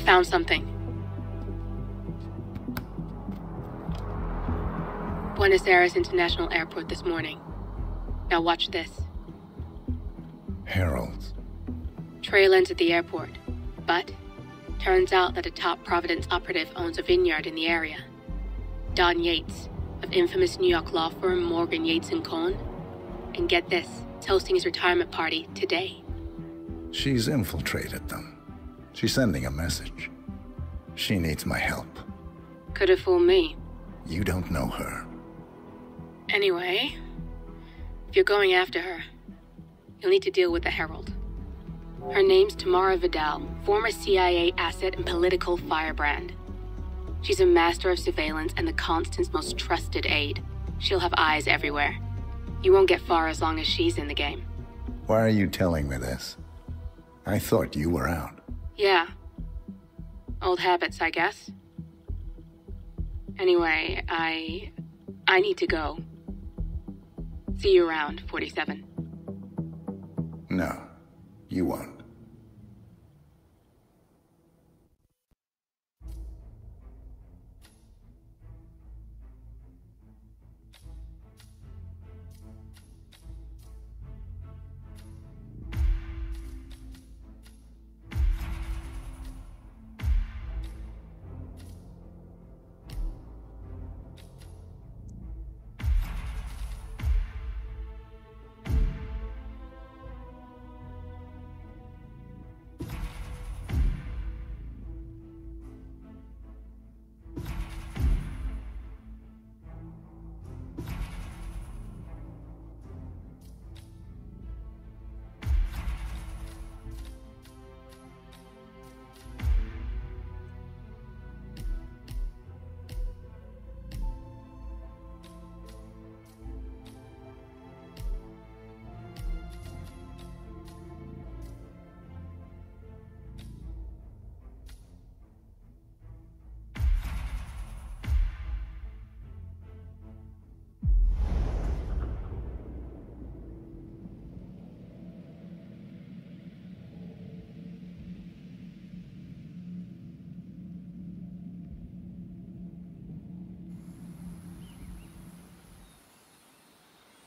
found something. Buenos Aires International Airport this morning. Now watch this. Heralds. Trail ends at the airport, but turns out that a top Providence operative owns a vineyard in the area. Don Yates, of infamous New York law firm Morgan, Yates & Cohn. And get this, is hosting his retirement party today. She's infiltrated them. She's sending a message. She needs my help. Could have fooled me. You don't know her. Anyway, if you're going after her, you'll need to deal with the Herald. Her name's Tamara Vidal, former CIA asset and political firebrand. She's a master of surveillance and the Constant's most trusted aide. She'll have eyes everywhere. You won't get far as long as she's in the game. Why are you telling me this? I thought you were out. Yeah. Old habits, I guess. Anyway, I need to go. See you around, 47. No, you won't.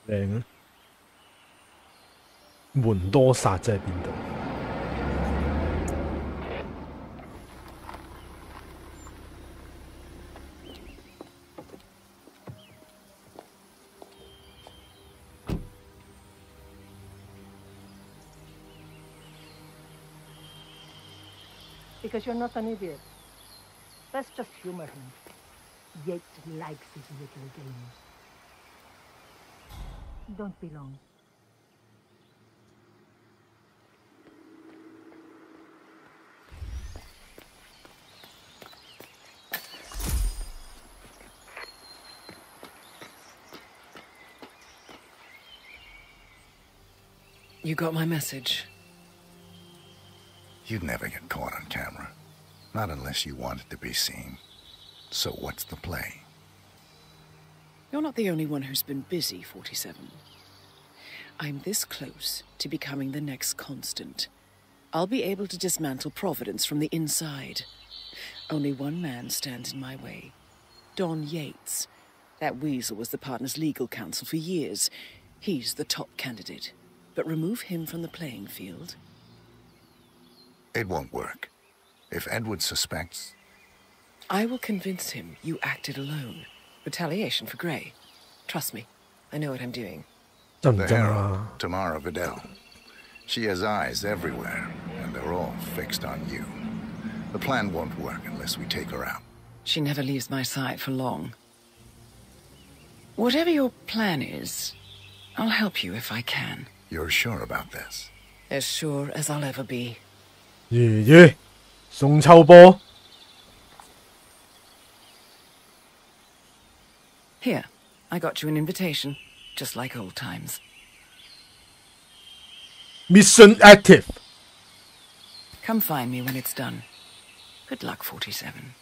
靚啊！門多薩即係邊度？ Because you're not an idiot. Let's just humor him. Yates likes his little games. Don't be long. You got my message. You'd never get caught on camera. Not unless you wanted to be seen. So what's the play? You're not the only one who's been busy, 47. I'm this close to becoming the next Constant. I'll be able to dismantle Providence from the inside. Only one man stands in my way. Don Yates. That weasel was the partner's legal counsel for years. He's the top candidate. But remove him from the playing field. It won't work. If Edward suspects... I will convince him you acted alone. Retaliation for Grey. Trust me, I know what I'm doing. The Herald, Tamara Vidal. She has eyes everywhere, and they're all fixed on you. The plan won't work unless we take her out. She never leaves my side for long. Whatever your plan is, I'll help you if I can. You're sure about this? As sure as I'll ever be. 爺爺送秋波。 Here, I got you an invitation, just like old times. Mission active. Come find me when it's done. Good luck, 47.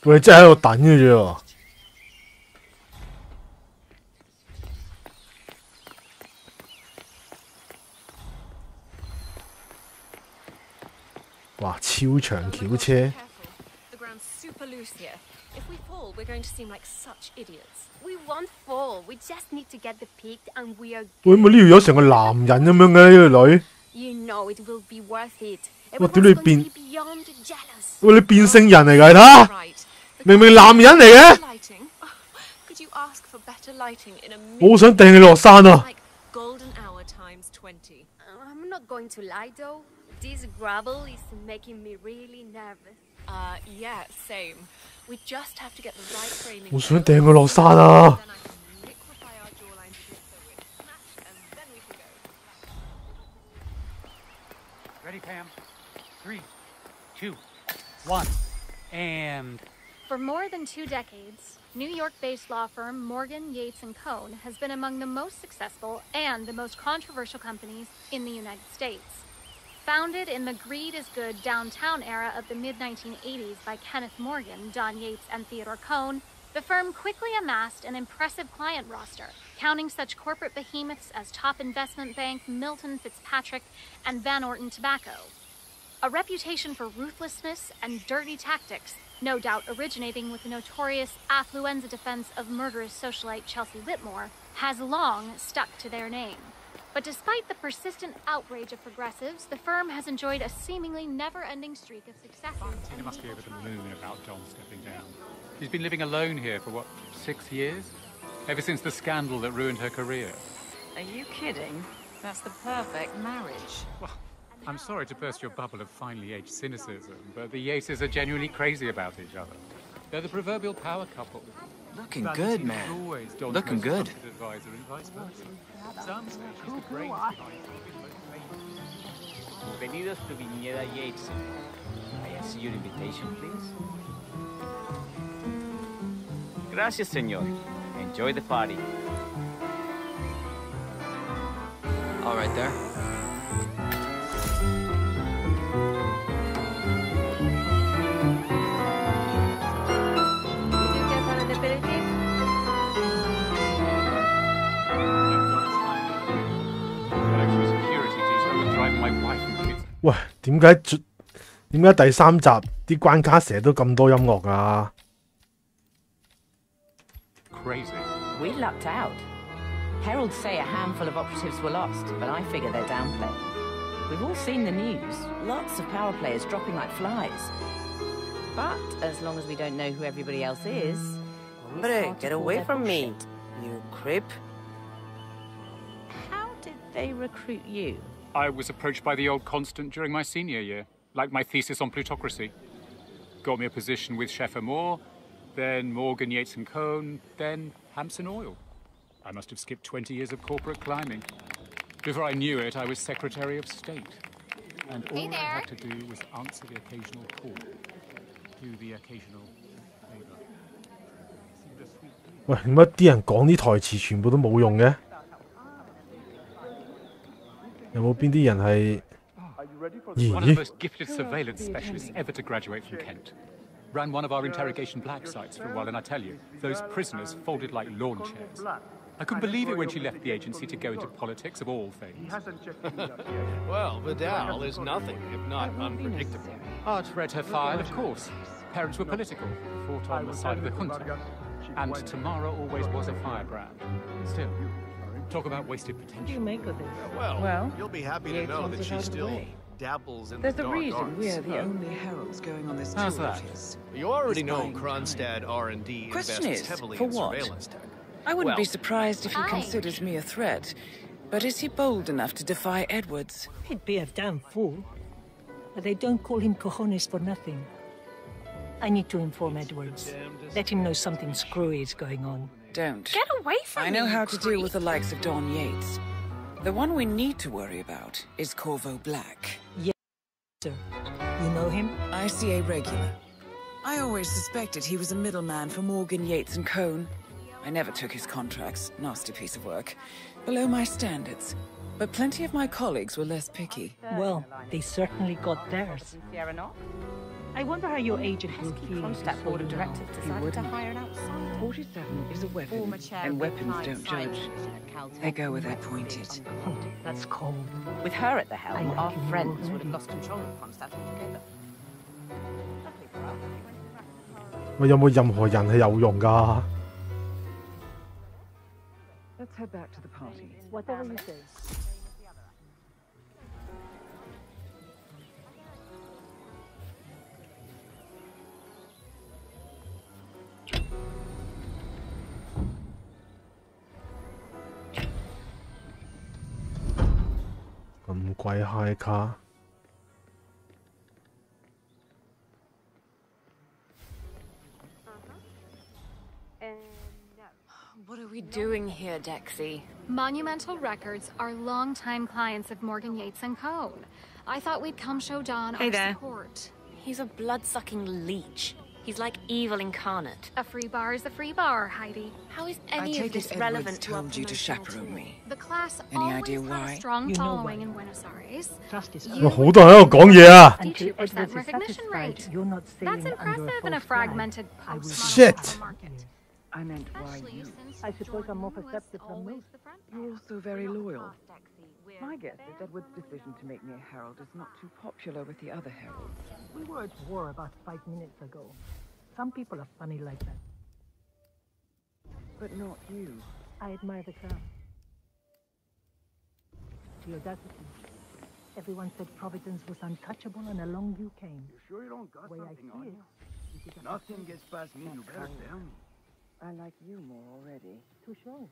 佢真係喺度等嘅啫喎。哇，超長橋車。 The ground's super loose here. If we fall, we're going to seem like such idiots. We won't fall. We just need to get the peak, and we are. 會唔會呢條友成個男人咁樣嘅呢個女？ You know it will be worth it. 哇！屌你 Everyone's going 變 to be beyond jealous. 喂，你變性人嚟㗎？睇下，明明男人嚟嘅。 Lighting? Could you ask for better lighting in a 我好想掟你落山啊！ like golden hour times 20? I'm not going to lie though. This gravel is making me really nervous. Yeah, same. We just have to get the right framing. 我想掟佢落山啊！ Then I can liquefy our jawlines a bit so we're snatched, and then we can go. Ready, Pam? 3, 2, 1, and... For more than 2 decades, New York-based law firm Morgan, Yates & Cohn has been among the most successful and the most controversial companies in the United States. Founded in the greed is good downtown era of the mid-1980s by Kenneth Morgan, Don Yates, and Theodore Cohn, the firm quickly amassed an impressive client roster, counting such corporate behemoths as Top Investment Bank, Milton Fitzpatrick, and Van Orton Tobacco. A reputation for ruthlessness and dirty tactics, no doubt originating with the notorious affluenza defense of murderous socialite Chelsea Whitmore, has long stuck to their name. But despite the persistent outrage of progressives, the firm has enjoyed a seemingly never-ending streak of successes. Tina must be over the moon about John stepping down. She's been living alone here for, what, 6 years? Ever since the scandal that ruined her career. Are you kidding? That's the perfect marriage. Well, I'm sorry to burst your bubble of finely aged cynicism, but the Yateses are genuinely crazy about each other. They're the proverbial power couple. Looking good, man. Looking good. Advisor and vice versa. Some say she's the brains behind Bienvenidos to Viñeda Yates. May I see your invitation, please? Gracias, señor. Enjoy the party. All right there. my wife and kids. 喂，點解第3集啲關卡成日都咁多音樂㗎？ Crazy. We lucked out. Heralds say a handful of operatives were lost, but I figure they're downplayed. We've all seen the news. Lots of power players dropping like flies. But as long as we don't know who everybody else is... Hombre, get away from me, you creep. How did they recruit you? I was approached by the old constant during my senior year, like my thesis on plutocracy. Got me a position with Sheffer Moore, then Morgan, Yates & Cohn, then Hampson Oil. I must have skipped 20 years of corporate climbing. Before I knew it, I was Secretary of State. And all I had to do was answer the occasional call. Do the occasional favor. 喂，點解啲人講啲台詞全部都冇用嘅？有冇邊啲人係？ One of the most gifted surveillance specialists ever to graduate from Kent. Ran one of our interrogation black sites for a while, and I tell you, those prisoners folded like lawn chairs. I couldn't believe it when she left the agency to go into politics, of all things. Well, Vidal is nothing if not unpredictable. I'd read her file, of course. Parents were political, fought on the side of the junta. And Tamara always was a firebrand. Still, talk about wasted potential. What do you make of this? Well, you'll be happy to know that she still dabbles in the dark arts. We're the only heralds going on this How's tour. that? You already know Kronstadt R&D Question invests is, heavily for in what? surveillance tech. I wouldn't Well, be surprised if he considers me a threat. But is he bold enough to defy Edwards? He'd be a damn fool. But they don't call him cojones for nothing. I need to inform Edwards. Let him know something screwy is going on. Don't. Get away from me! I know how to deal with the likes of Don Yates. The one we need to worry about is Corvo Black. Yes, sir. You know him? ICA regular. I always suspected he was a middleman for Morgan, Yates & Cohn. I never took his contracts. Nasty piece of work. Below my standards. But plenty of my colleagues were less picky. Well, they certainly got theirs. I wonder how your agent will feel. Kronstadt board of directors decided to hire an outsider. 47 is a weapon, and weapons don't judge. They go where they're pointed. Oh, that's cold. With her at the helm, our friends would have lost control of Kronstadt altogether. 喂，有冇任何人係有用㗎？ Let's head back to the party. Whatever you say. 咁貴 high 卡。 What are we doing here, Dexy? Monumental Records are longtime clients of Morgan Yates and Cone. I thought we'd come show Don our support. He's a blood-sucking leech. He's like evil incarnate. A free bar is a free bar, Heidi. How is any of this relevant to our told you to chaperone me. The class Any always idea had why? a strong You know following why. in Buenos Aires.有好多人喺度講嘢啊 Until Edwards is recognition satisfied rate. you're not That's sailing under impressive a in a false fragmented flag, I will Shit. post-modern market. I meant why Especially you. since I suppose I'm more Jordan was perceptive than always most. the front You're man. also very loyal. Dexy, My guess is Edward's decision to make me a herald is not too popular with the other heralds. We were at war about 5 minutes ago. Some people are funny like that. But not you. I admire the craft. The audacity. Everyone said Providence was untouchable, and along you came. You sure you don't got The way I something see on it, you? you did a Nothing gets past me, you better tell me. I like you more already. to show.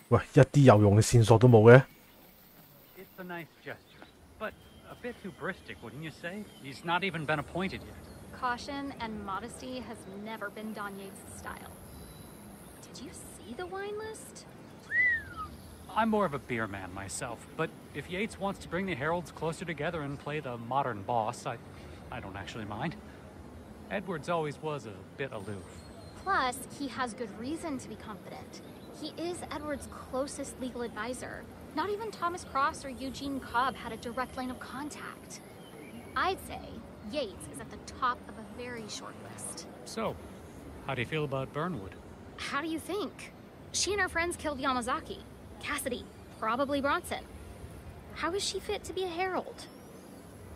喂，一啲有用嘅線索都冇嘅。 It's a nice gesture, but a bit hubristic, wouldn't you say? He's not even been appointed yet. Caution and modesty has never been Don Yates' style. Did you see the wine list? I'm more of a beer man myself, but if Yates wants to bring the heralds closer together and play the modern boss, I don't actually mind. Edwards always was a bit aloof. Plus, he has good reason to be confident. He is Edward's closest legal advisor. Not even Thomas Cross or Eugene Cobb had a direct line of contact. I'd say Yates is at the top of a very short list. So, how do you feel about Burnwood? How do you think? She and her friends killed Yamazaki, Cassidy, probably Bronson. How is she fit to be a herald?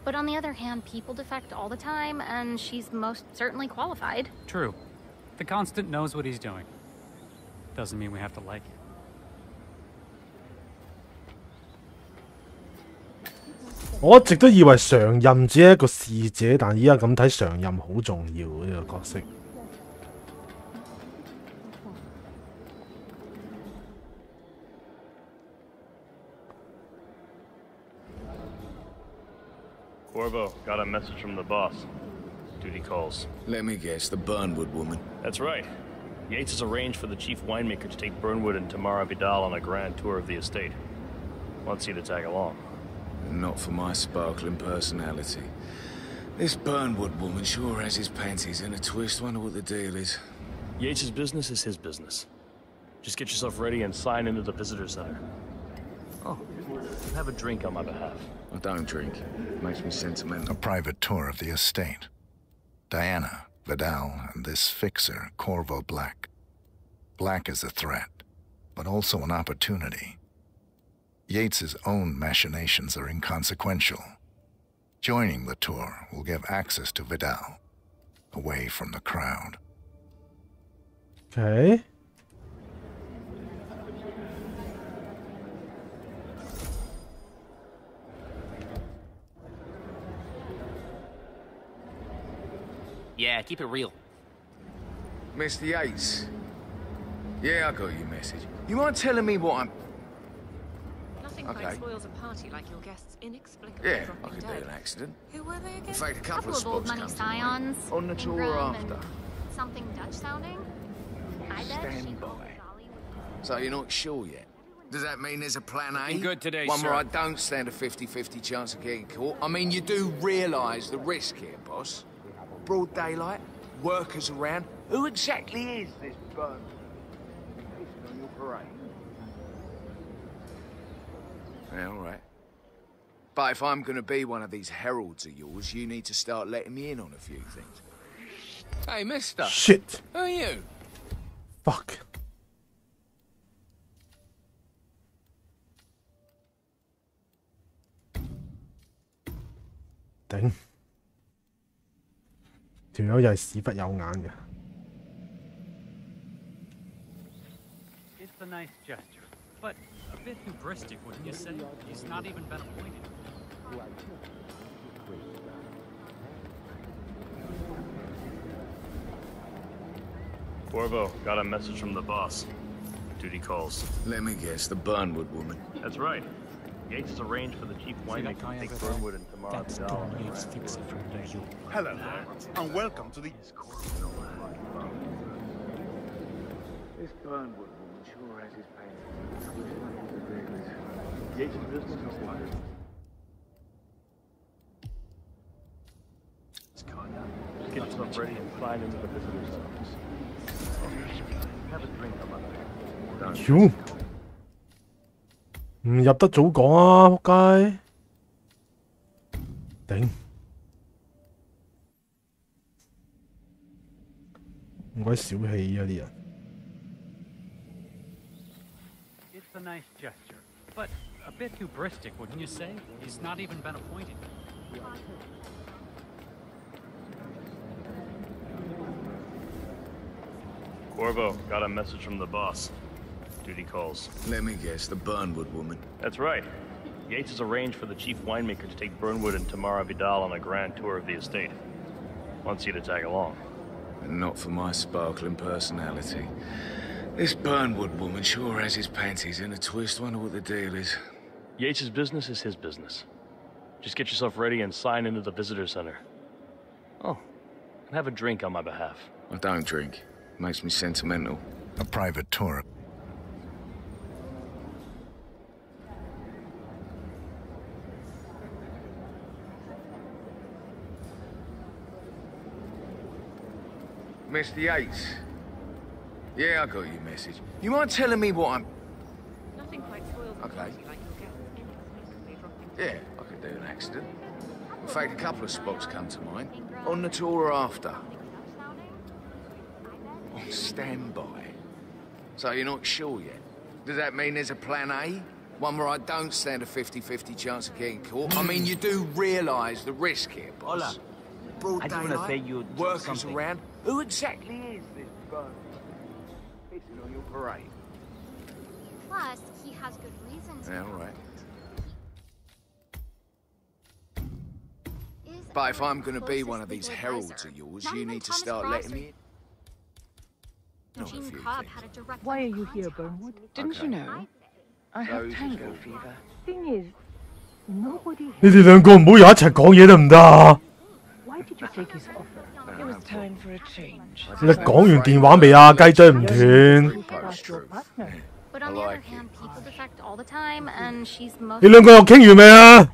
But on the other hand, people defect all the time, and she's most certainly qualified. True. The Constant knows what he's doing. Doesn't mean we have to like it. 我一直都以為常任只係一個使者，但依家咁睇，常任好重要呢個角色。Corvo, got a message from the boss. Duty calls. Let me guess, the Burnwood woman. That's right. Yates has arranged for the chief winemaker to take Burnwood and Tamara Vidal on a grand tour of the estate. Wants you to tag along. Not for my sparkling personality. This Burnwood woman sure has his panties in a twist. Wonder what the deal is. Yates' business is his business. Just get yourself ready and sign into the visitor center. Oh, have a drink on my behalf. I don't drink. It makes me sentimental. A private tour of the estate. Diana, Vidal, and this fixer, Corvo Black. Black is a threat, but also an opportunity. Yates's own machinations are inconsequential. Joining the tour will give access to Vidal, away from the crowd. Okay. Yeah, keep it real. Mr. Yates. Yeah, I got your message. You mind telling me what I'm... Nothing Okay. quite spoils a party like your guests inexplicably Yeah, I dropping could do dead. an accident. Who were they again? In fact, a Couple couple of of old spots money come to mind. scions. On the tour Ingram after. and something Dutch sounding. I bet she Stand by. So you're not sure yet? Does that mean there's a plan A? Looking good today, One sir. where I don't stand a 50-50 chance of getting caught? I mean, you do realise the risk here, boss? Broad daylight, workers around. Who exactly is this Burn? On your parade. Yeah, all right. But if I'm gonna be one of these heralds of yours, you need to start letting me in on a few things. Hey, mister. Shit. Who are you? Fuck. 頂，條友又係屎忽有眼嘅。It's a nice gesture, but a bit hubristic, wouldn't you say? He's not even been appointed. Corvo, got a message from the boss. Duty calls. Let me guess, the Burnwood woman. That's right. Yates has arranged for the chief winemaker to take Burnwood and tomorrow. That's Don Yates' fixer from the U. Hello there, and welcome to the... This Burnwood woman sure has his pain. Yates' business is wired. Just get yourself ready and sign into the visitor's office. Have a drink, I'm Yo. 唔入得早講啊！仆街，頂，咁鬼小氣啊啲人。It's a nice gesture, but a bit hubristic, wouldn't you say? He's not even been appointed. Corvo, got a message from the boss. Duty calls. Let me guess, the Burnwood woman. That's right. Yates has arranged for the chief winemaker to take Burnwood and Tamara Vidal on a grand tour of the estate. Wants you to tag along. And not for my sparkling personality. This Burnwood woman sure has his panties in a twist. Wonder what the deal is. Yates' business is his business. Just get yourself ready and sign into the visitor center. Oh, and have a drink on my behalf. I don't drink. Makes me sentimental. A private tour. Mr. Yates. Yeah, I got your message. You mind telling me what I'm... Nothing quite spoils the Okay. party like you'll get inexplicably dropped Yeah, I could do an accident. In fact, a couple of spots come to mind. On the tour or after. On standby. So you're not sure yet? Does that mean there's a plan A? One where I don't stand a 50-50 chance of getting caught? I mean, you do realise the risk here, boss. Hola. Broad I just want to say daylight, you workers something. around. Who exactly is this bum? Pissing on your parade. Plus, he has good reasons. Yeah, all right. But if I'm going to be one of these heralds of yours, you need to start letting me in. Eugene Cobb had a direct Why are you here, Burnwood? Didn't you know? I have tango fever. Thing is, nobody... 你哋兩個唔好又一齊講嘢得唔得啊？ Why did you take his offer? It was time for a change. 你講完電話未啊？雞啄唔斷。 But on the other hand, people defect all the time, and she's most... 你兩個又傾完未啊？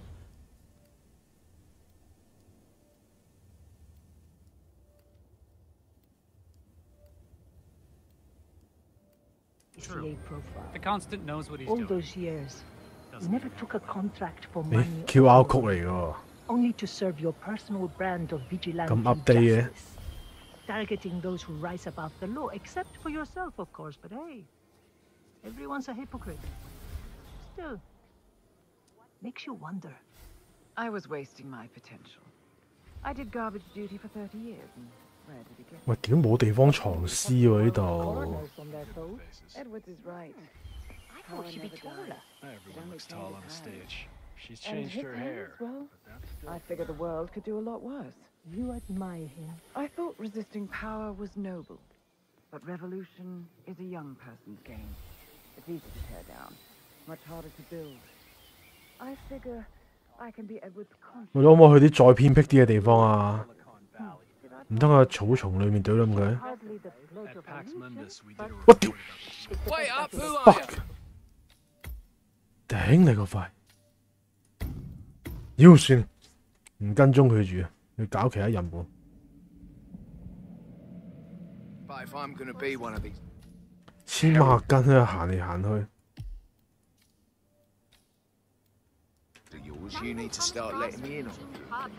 CA profile. The Constant knows what he's All doing. those years, you never took a contract for 咦 money, ？QR code 嚟㗎 only to serve your personal brand of vigilante 咁 update 嘅。 justice, targeting those who rise above the law, except for yourself, of course. But hey, everyone's a hypocrite. Still, makes you wonder. I was wasting my potential. I did garbage duty for 30 years. And where did he get? 喂，屌冇地方藏屍喎呢度。 Coroners on their toes. Edwards is right. I thought she'd be taller. Everyone looks tall on the stage. She's And changed her Hitman hair. as well. I figured the world could do a lot worse. You admire him. I thought resisting power was noble. But revolution is a young person's game. It's easy to tear down, much harder to build. I figure I can be Edward's conscience. 我哋可唔可以去啲再偏僻啲嘅地方啊？唔通喺草叢裏面懟冧佢？ Hardly the pleasure of illusion, 我屌 Wait up, who are you? ！fuck！ 頂你個肺！妖算，唔跟蹤佢住，要搞其他任務。 But if I'm going to be one of these... 黐孖筋喺度行嚟行去。things you need to start letting me in on.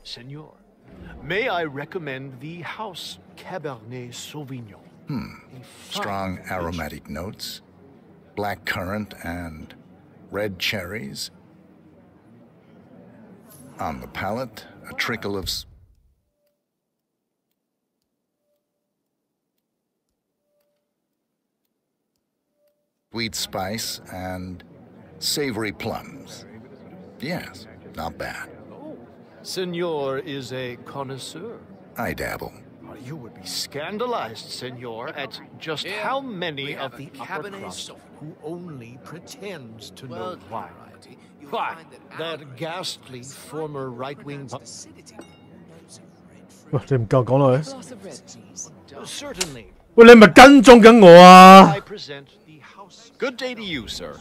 Senor, may I recommend the House Cabernet Sauvignon? Strong aromatic notes, black currant and red cherries. On the palate, a trickle of sweet spice and savory plums. Yes, not bad. Senor is a connoisseur. I dabble. You would be scandalized, Senor, at just how many of the upper crust who only pretends to know wine. Why, that ghastly former right-wing... 喂，你唔夠講落去？ Certainly. 喂，你係咪跟蹤緊我啊？ I present the house. Good day to you, sir.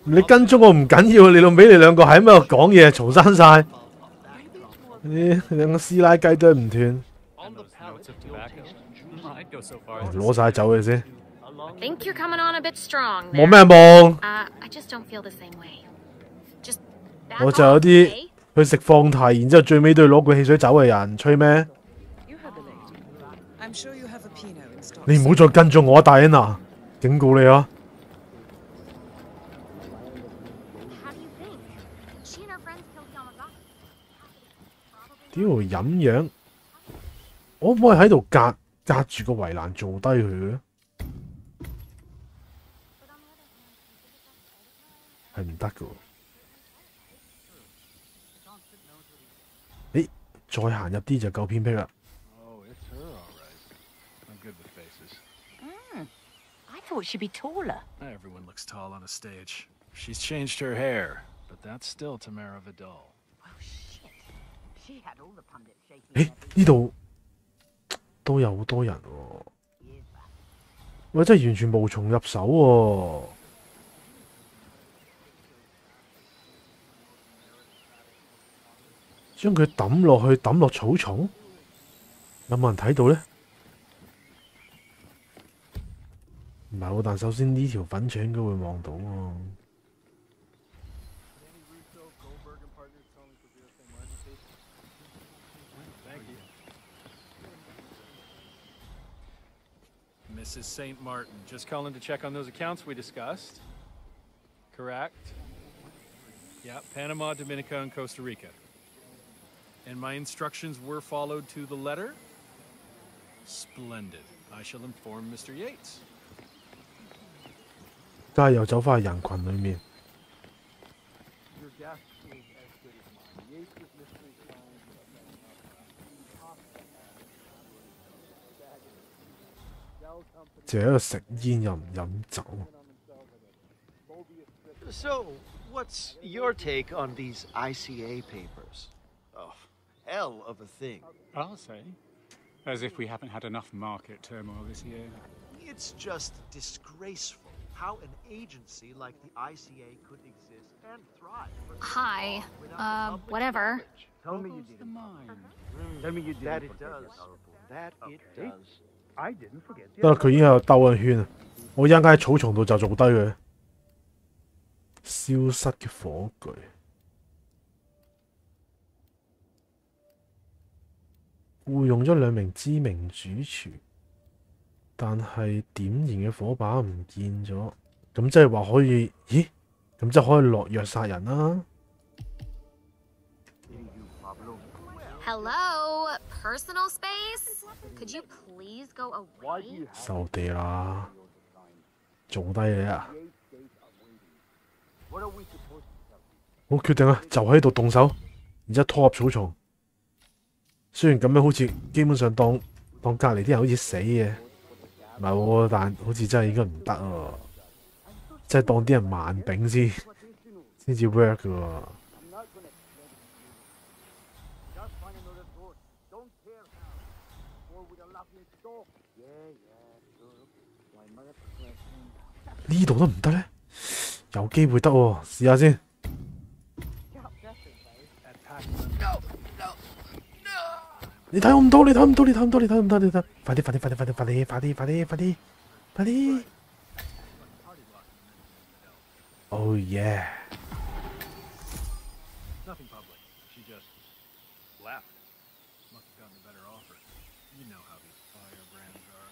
你跟蹤我唔緊要，你老尾你兩個喺度講嘢，嘈生晒。你兩個師奶雞都唔斷。攞晒走佢先。 Think you're coming on a bit strong. 冇咩望。I just don't feel the same way. Just 我就有啲去食放題，然之後最尾都要攞罐汽水走嘅人，吹咩？你唔好再跟蹤我，大恩啊！警告你啊！屌飲樣，我可唔可以喺度隔住個圍欄做低佢嘅？係唔得嘅喎。誒，再行入啲就夠偏僻啦。I thought she'd be taller. Everyone looks tall on a stage. She's changed her hair, but that's still Tamara Vidal. 誒，呢度都有好多人喎。喂，真係完全無從入手喎。將佢抌落去，抌落草叢，有冇人睇到呢？唔係喎，但首先呢條粉腸應該會望到喎。Mrs. St. Martin, just calling to check on those accounts we discussed. Correct? Yeah, Panama, Dominica, and Costa Rica. And my instructions were followed to the letter? Splendid. I shall inform Mr. Yates. 家下又走返去人群裏面。淨係喺度食煙又唔飲酒。So, what's your take on these ICA papers? Oh, hell of a thing. I'll say. As if we haven't had enough market turmoil this year. It's just disgraceful how an agency like the ICA could exist and thrive. Hi. Whatever. Tell me you did. Tell me you did. That it does. That it does. I didn't forget. 得啦，佢已經喺度兜緊圈啊！我一陣間喺草叢度就做低佢。消失嘅火炬。僱用咗2名知名主廚，但係點燃嘅火把唔見咗，咁即係話可以？咦？咁即係可以落藥殺人啦！ Hello, personal space? Could you please go away? 收地啦，做低你啊！我決定啊，就喺度動手，然之後拖入草叢。雖然咁樣好似基本上當隔離啲人好似死嘅，唔係喎，但好似真係應該唔得喎，即係當啲人慢丙先至 work 嘅喎。 呢度都唔得咧，有機會得喎，試下先。你睇我唔到，你睇唔到，你睇唔到，你睇唔到，你睇！快啲，快啲，快啲，快啲，快啲，快啲，快啲，快啲，快啲 ！Oh yeah！ Nothing public. She just left. Must have gotten a better offer. You know how these firebrands are.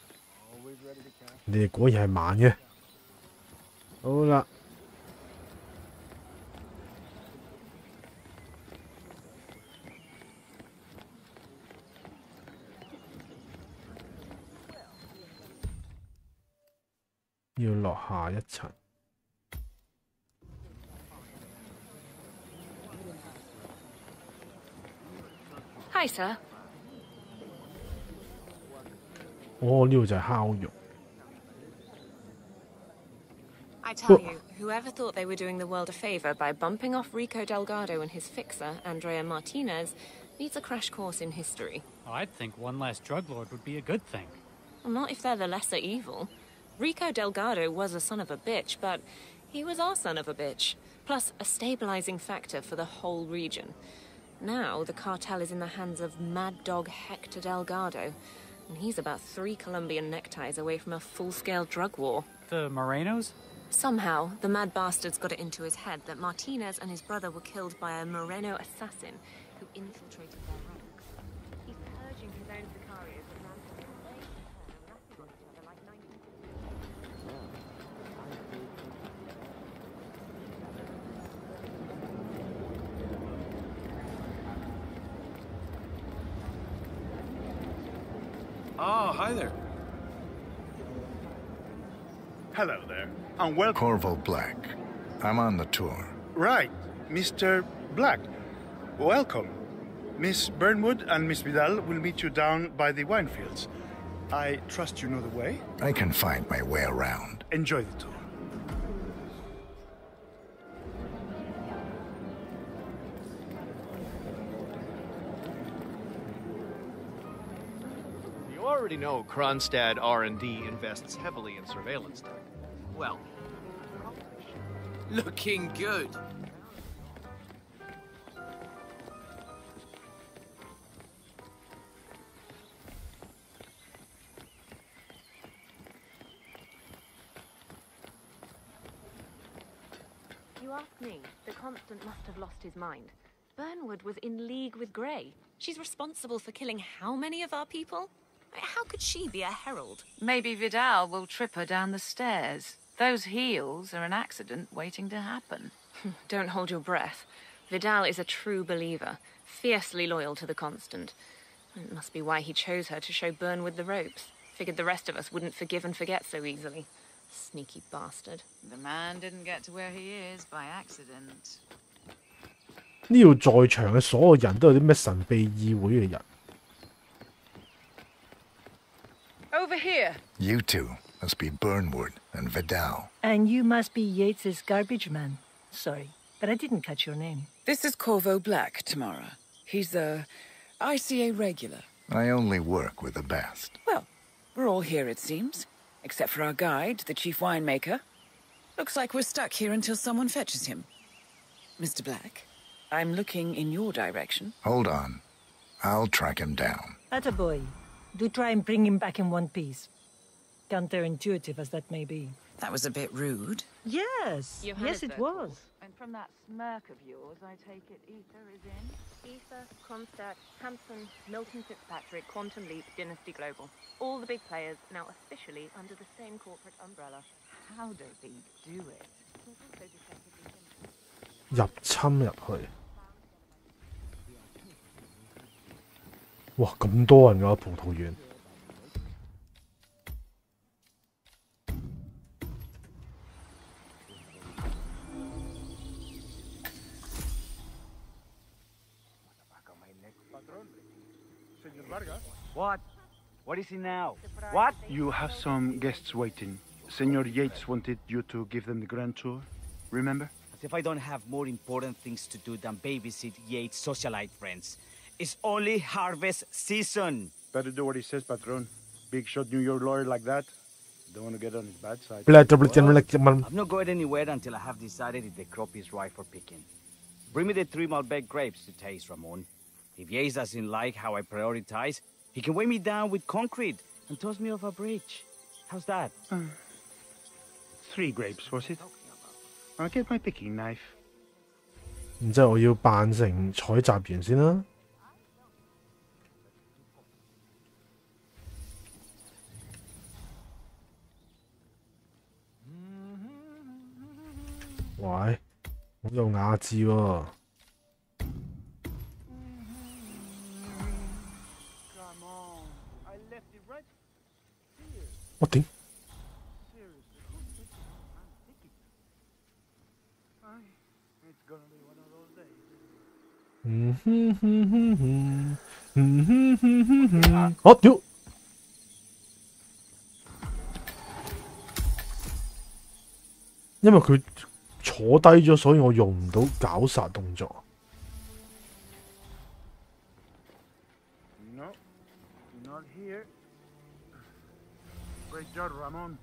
Always ready to cash. 你哋果然係慢嘅。好啦。 要落下一層。Hi, sir. 哦，呢度就係烤肉。 I tell you, whoever thought they were doing the world a favor by bumping off Rico Delgado and his fixer, Andrea Martinez, needs a crash course in history. I'd think one last drug lord would be a good thing. Well, not if they're the lesser evil. Rico Delgado was a son of a bitch, but he was our son of a bitch, plus a stabilizing factor for the whole region. Now, the cartel is in the hands of Mad Dog Hector Delgado, and he's about 3 Colombian neckties away from a full-scale drug war. The Morenos? Somehow, the mad bastard's got it into his head that Martinez and his brother were killed by a Moreno assassin who infiltrated their ranks. He's purging his own sicarios and ramping in ways to turn on each other like 19... Oh, hi there. Hello there, and welcome. Corvo Black. I'm on the tour. Right, Mr. Black. Welcome. Miss Burnwood and Miss Vidal will meet you down by the wine fields. I trust you know the way? I can find my way around. Enjoy the tour. You already know Kronstadt R&D invests heavily in surveillance tech. Well, looking good. You ask me, the Constant must have lost his mind. Burnwood was in league with Grey. She's responsible for killing how many of our people? How could she be a herald? Maybe Vidal will trip her down the stairs. Those heels are an accident waiting to happen. Don't hold your breath. Vidal is a true believer, fiercely loyal to the Constant. It must be why he chose her to show Burnwood the ropes. Figured the rest of us wouldn't forgive and forget so easily. Sneaky bastard. The man didn't get to where he is by accident. 呢度在場嘅所有人都有啲咩神秘議會嘅人。 Over here. You two must be Burnwood and Vidal. And you must be Yates's garbage man. Sorry, but I didn't catch your name. This is Corvo Black, Tamara. He's the ICA regular. I only work with the best. Well, we're all here, it seems. Except for our guide, the chief winemaker. Looks like we're stuck here until someone fetches him. Mr. Black, I'm looking in your direction. Hold on. I'll track him down. Attaboy. Do try and bring him back in one piece. Counterintuitive as that may be. That was a bit rude. Yes. Yes, it was. And from that smirk of yours, I take it Ether is in? Ether, Kronstadt, Hampson, Milton Fitzpatrick, Quantum Leap, Dynasty Global. All the big players now officially under the same corporate umbrella. How do they do it? 入侵入去。哇！咁多人㗎葡萄園。What? What is he now? What? You have some guests waiting. Senor Yates wanted you to give them the grand tour. Remember? As if I don't have more important things to do than babysit Yates' socialite friends. It's only harvest season. Better do what he says, Patron. Big shot New York lawyer like that. Don't want to get on his bad side. I'm not going anywhere until I have decided if the crop is right for picking. Bring me the 3 Malbec grapes to taste, Ramon. If Yates doesn't like how I prioritize, he can weigh me down with concrete and toss me off a bridge. How's that? 3 grapes, was it? I'll get my picking knife. 然之後我要扮成採集員先啦。喂，好有雅致喎！我頂！我屌！因為佢坐低咗，所以我用唔到絞殺動作。No, not here. Great job, Ramon.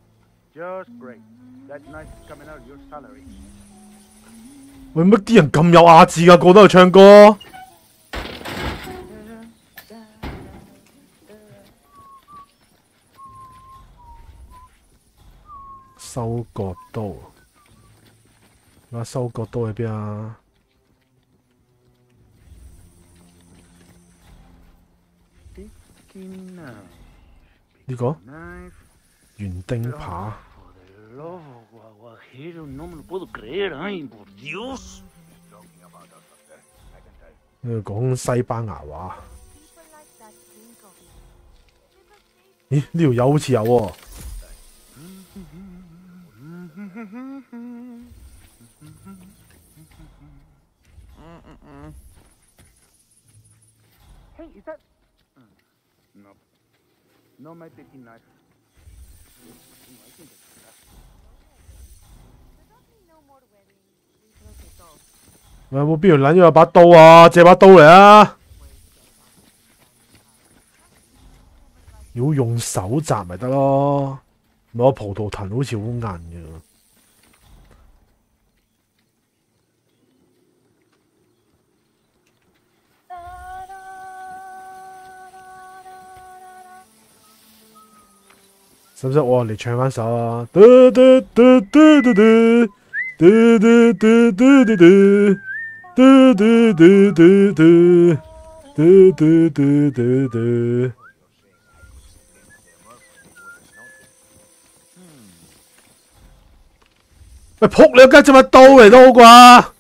Just great. That knife is coming out of your salary. 喂，乜啲人咁有雅致㗎？個都去唱歌。收割刀，嗱，收割刀喺邊啊？呢個園丁扒。呢度講西班牙話。咦？呢條友好似有喎。Hey, is that? No. No, my picking knife. 有冇邊條撚要有把刀啊？借把刀嚟啊！要用手摘咪得咯，唔係我葡萄藤好似好硬嘅。使唔使我嚟唱翻首啊？嘟嘟嘟嘟嘟嘟嘟嘟嘟嘟嘟嘟。嘟嘟嘟嘟嘟嘟嘟嘟嘟嘟。喂，仆你個街，借把刀嚟都好啩？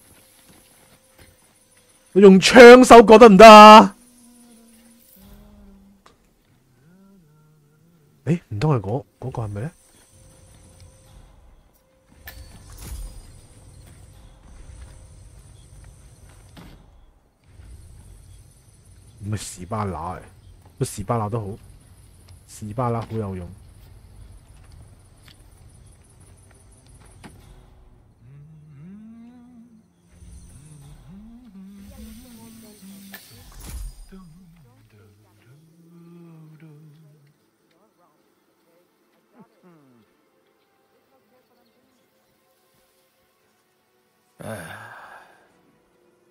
你用槍收割得唔得啊？誒，唔通係嗰個係咪咧？唔係士巴拿嚟，個士巴拿都好，士巴拿好有用。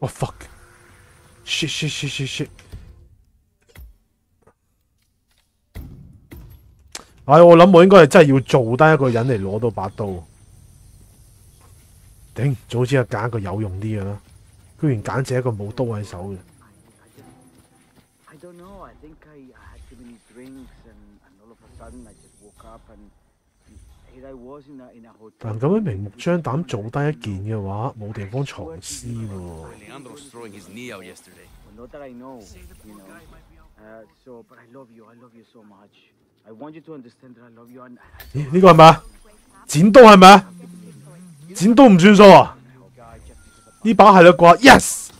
Oh fuck! Shit! 我諗我應該係真係要做低一個人嚟攞到把刀。頂，早知係揀一個有用啲嘅啦，居然揀借一個冇刀喺手嘅。但咁樣明目張膽做低一件嘅話，冇地方藏屍喎。咦？呢個係咪啊？剪刀係咪啊？剪刀唔算數啊？呢把係啦啩 ？Yes！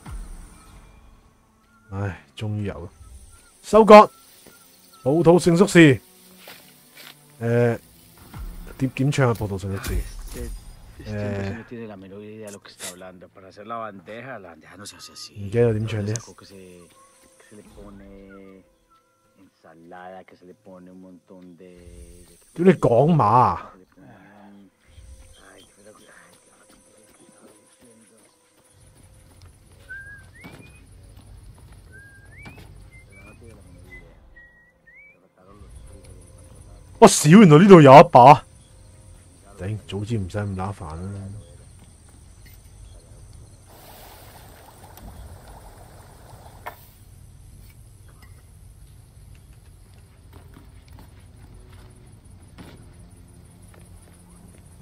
唉，終於有啦！收割，葡萄成熟時。點唱啊？葡萄成熟時。唔記得點唱啲。屌你講馬啊！我少原來呢度有一把，頂早知唔使咁打煩啦。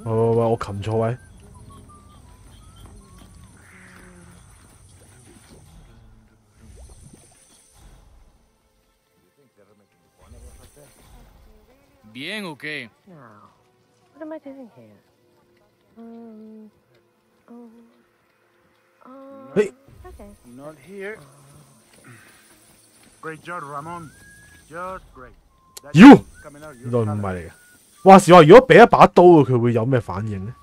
喂，我擒錯位。Bien o qué? No. What am I doing here? Hey. Okay. Not here. Great job, Ramon. Just great. 妖，原來唔係嚟嘅。話時話，如果俾一把刀佢會有咩反應呢？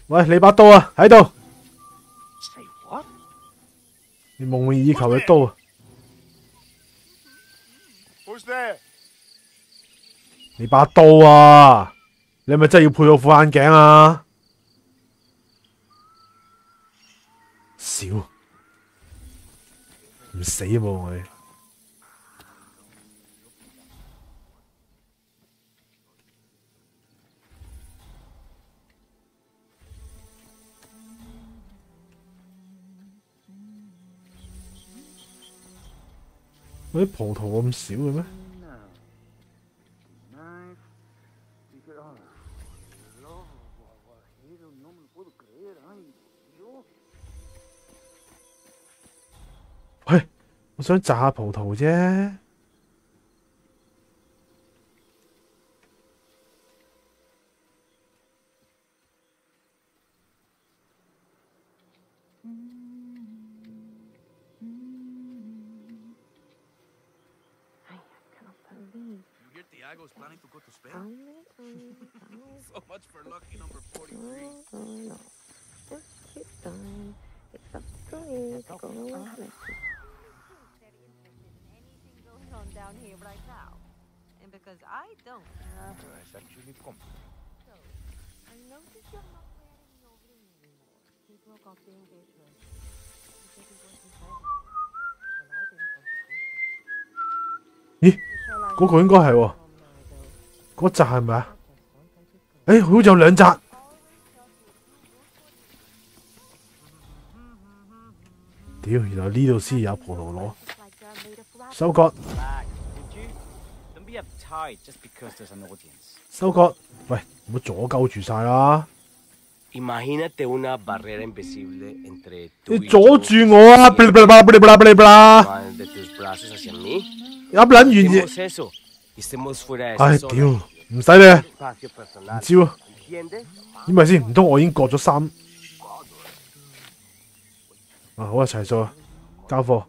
喂，你把刀啊，喺度。你夢寐以求嘅刀啊！ Who's there? 你把刀啊！你係咪真係要配到副眼鏡啊？少唔死啊！我哋嗰啲葡萄咁少嘅咩？ 喂，我想摘下葡萄啫。So much for lucky number 43. Down here right now, and because I don't. It's actually comfortable. So, I noticed you're not wearing your ring anymore. He broke off the engagement. He said he wasn't ready. Well, I didn't want to push him. 咦？嗰個應該係喎，嗰扎係咪啊？誒，好似有兩扎。屌，原來呢度先有葡萄攞。收割。收割。喂，唔好阻鳩住晒啦！你阻住我啊！有撚完嘢。唉，屌，唔使你啊，唔知喎。點咪先？唔通我已經割咗衫？啊，好啊，齊數啊，交貨。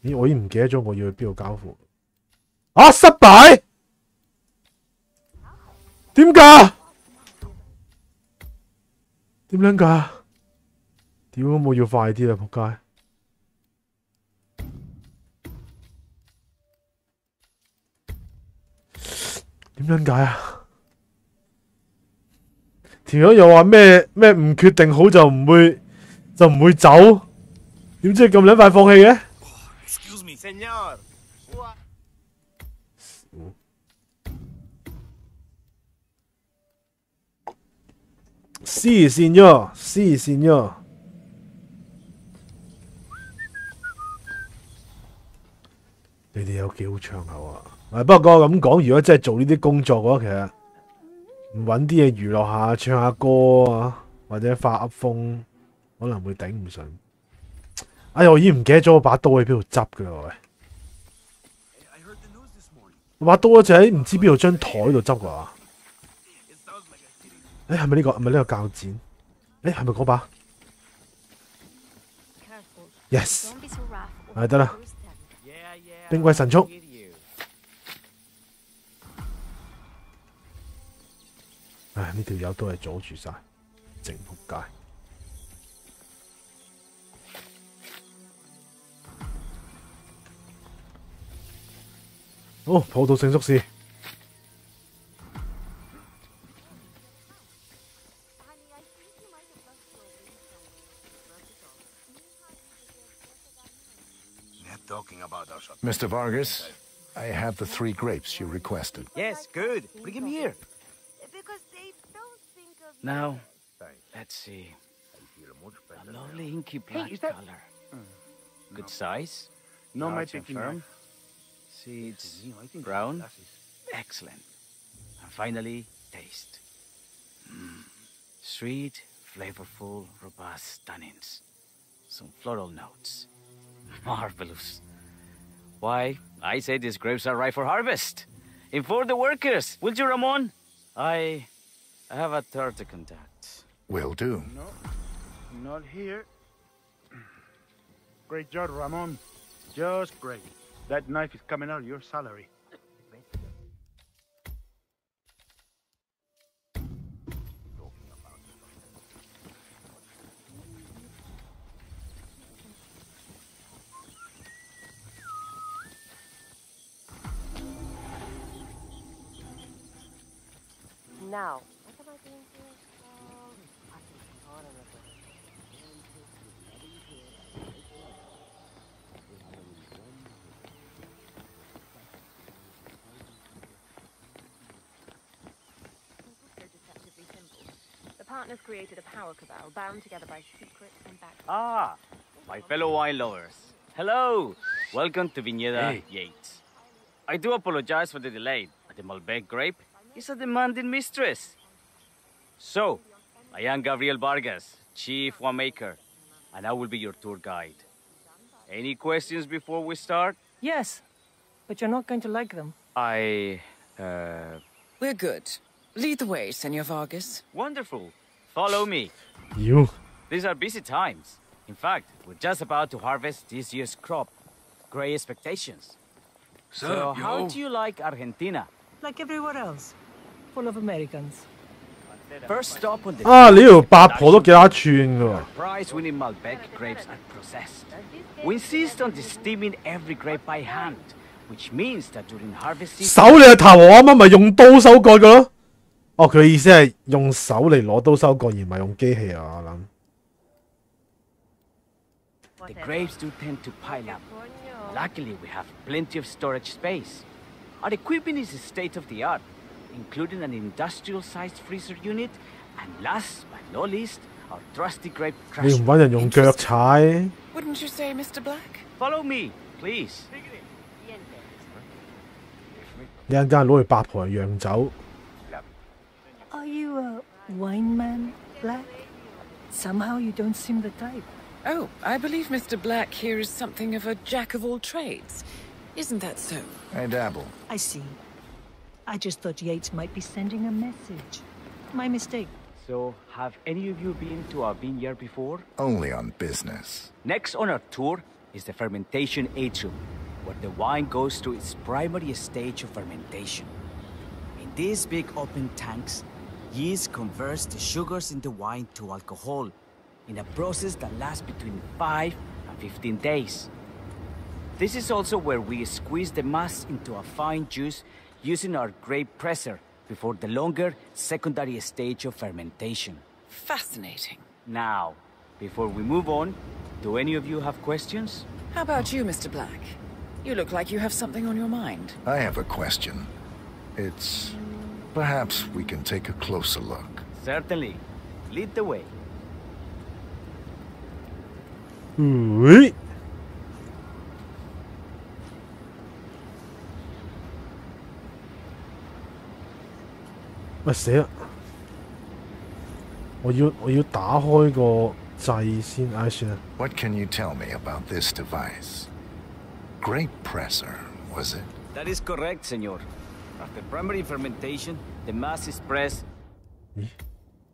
咦，我已經唔記得咗我要去邊度交貨。啊，失敗！點解？點樣㗎？屌，我要快啲啦，仆街！點樣解啊？條友又話咩唔決定好就唔會走，點知咁撚快放棄嘅 ？Excuse me, señor. Sí, señor. Sí, señor. 你哋有幾好唱口啊？不過咁講，如果真係做呢啲工作嘅話，其實唔揾啲嘢娛樂下，唱下歌啊，或者發噏風，可能會頂唔順。哎呀，我已經唔記得咗我把刀喺邊度執㗎啦喂！我把刀就喺唔知邊度張台度執㗎。誒係咪呢個？係咪呢個鉸剪？誒係咪嗰把 ？Yes， 係得啦。兵貴神速。唉，呢條友都係阻住晒，正仆街。好，葡萄成熟時。Mr. Vargas, I have the 3 grapes you requested. Yes, good. Bring him here. Now, let's see. A lovely inky black color. Good size. No, my large and picking firm. Seeds brown. Excellent. And finally, taste. Sweet, flavorful, robust tannins. Some floral notes. Marvelous. Why, I say these grapes are ripe for harvest. Inform the workers, will you, Ramon? I have a third to contact. Will do. No, not here. Great job, Ramon. Just great. That knife is coming out of your salary. Now, The partners created a power cabal bound together by secret and back. Ah, my fellow wine lovers. Hello. Welcome to Viñeda Yates. I do apologize for the delay, but the Malbec grape is a demanding mistress. So, I am Gabriel Vargas, Chief Winemaker, and I will be your tour guide. Any questions before we start? Yes, but you're not going to like them. We're good. Lead the way, Senor Vargas. Wonderful. Follow me. You. These are busy times. In fact, we're just about to harvest this year's crop. Great expectations. So, how do you like Argentina? Like everywhere else. Full of Americans. First stop on the 啊！呢條八婆都幾打串㗎 prize-winning Malbec grapes are processed. We insist on steaming every grape by hand, which means that during harvest season. 手你個頭，我啱啱咪用刀收割㗎咯。哦，佢嘅意思係用手嚟攞刀收割，而唔係用機器啊！我諗。The grapes do tend to pile up. Luckily, we have plenty of storage space. Our equipment is state-of-the-art, including an industrial-sized freezer unit, and last but not least, our trusty grape 你 crusher. 唔揾人用腳踩？ Wouldn't you say, Mr. Black? Follow me, please. 你陣間攞去八婆嚟釀酒。Are you a wine man, Black? Somehow you don't seem the type. Oh, I believe Mr. Black here is something of a jack of all trades. Isn't that so? I dabble. I see. I just thought Yates might be sending a message. My mistake. So, have any of you been to our vineyard before? Only on business. Next on our tour is the fermentation atrium, where the wine goes through its primary stage of fermentation. In these big open tanks, yeast converts the sugars in the wine to alcohol, in a process that lasts between 5 and 15 days. This is also where we squeeze the mass into a fine juice using our grape presser before the longer secondary stage of fermentation. Fascinating. Now, before we move on, do any of you have questions? How about you, Mr. Black? You look like you have something on your mind. I have a question. It's... perhaps we can take a closer look. Certainly. Lead the way. 喂！喂死啦！我要打開個掣先，唉算啦。What can you tell me about this device? Grape presser, was it? That is correct, senor. After primary fermentation, the mass is pressed. 咦？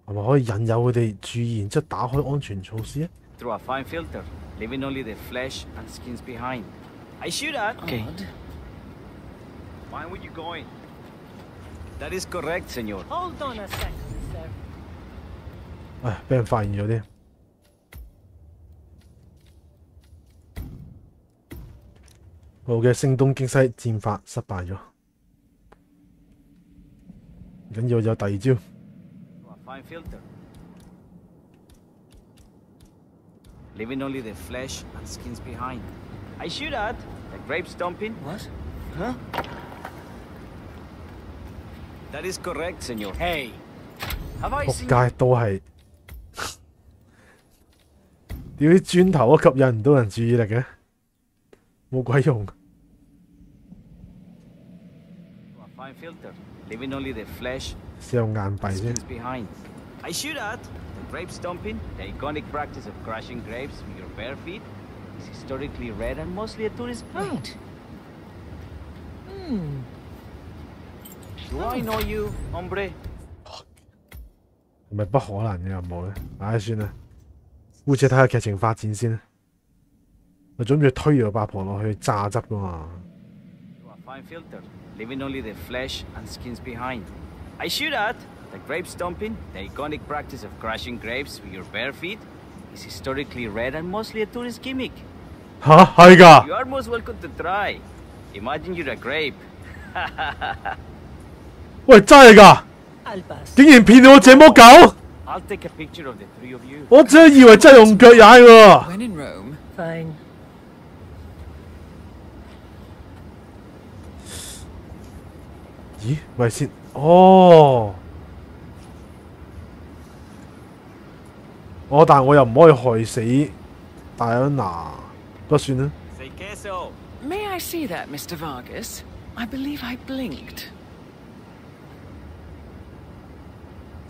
係咪可以引誘佢哋注意，然之後打開安全措施啊？ Through a fine filter, leaving only the flesh and skins behind. I shoot at. Okay. Mind where you're going. That is correct, senor. Hold on a second, sir. 唉，俾人發現咗添。我嘅聲東擊西戰法失敗咗，唔緊要，有第二招。Through a fine filter, leaving only the flesh and skins behind. I shoot at. The grape stomping. What? huh? That is correct, senor. Hey, have I 仆 seen? 街都係屌啲磚頭都吸引唔到人注意力嘅，冇鬼用。Fine filter, leaving only the flesh. 試用硬幣先。 Behind. I shoot at the grape stomping, the iconic practice of crushing grapes with your bare feet, is historically rare and mostly a tourist point. Do I know you, hombre? 係咪不可能嘅任務咧？唉，算啦，姑且睇下劇情發展先啦。我準備推住個八婆落去榨汁噶嘛。Fine filter, leaving only the flesh and skins behind. I shoot at the grape stomping, the iconic practice of crushing grapes with your bare feet, is historically rare and mostly a tourist gimmick. 吓，係㗎？ You are most welcome to try. Imagine you're a grape. 喂，真係㗎？竟然騙我這麼久！ I'll take a picture of the three of you. 我真係以為真係用腳踩喎。 When in Rome, fine. 咦？喂先，哦，但係我又唔可以害死戴安娜，不過算啦。 Say queso. May I see that, Mr. Vargas? I believe I blinked.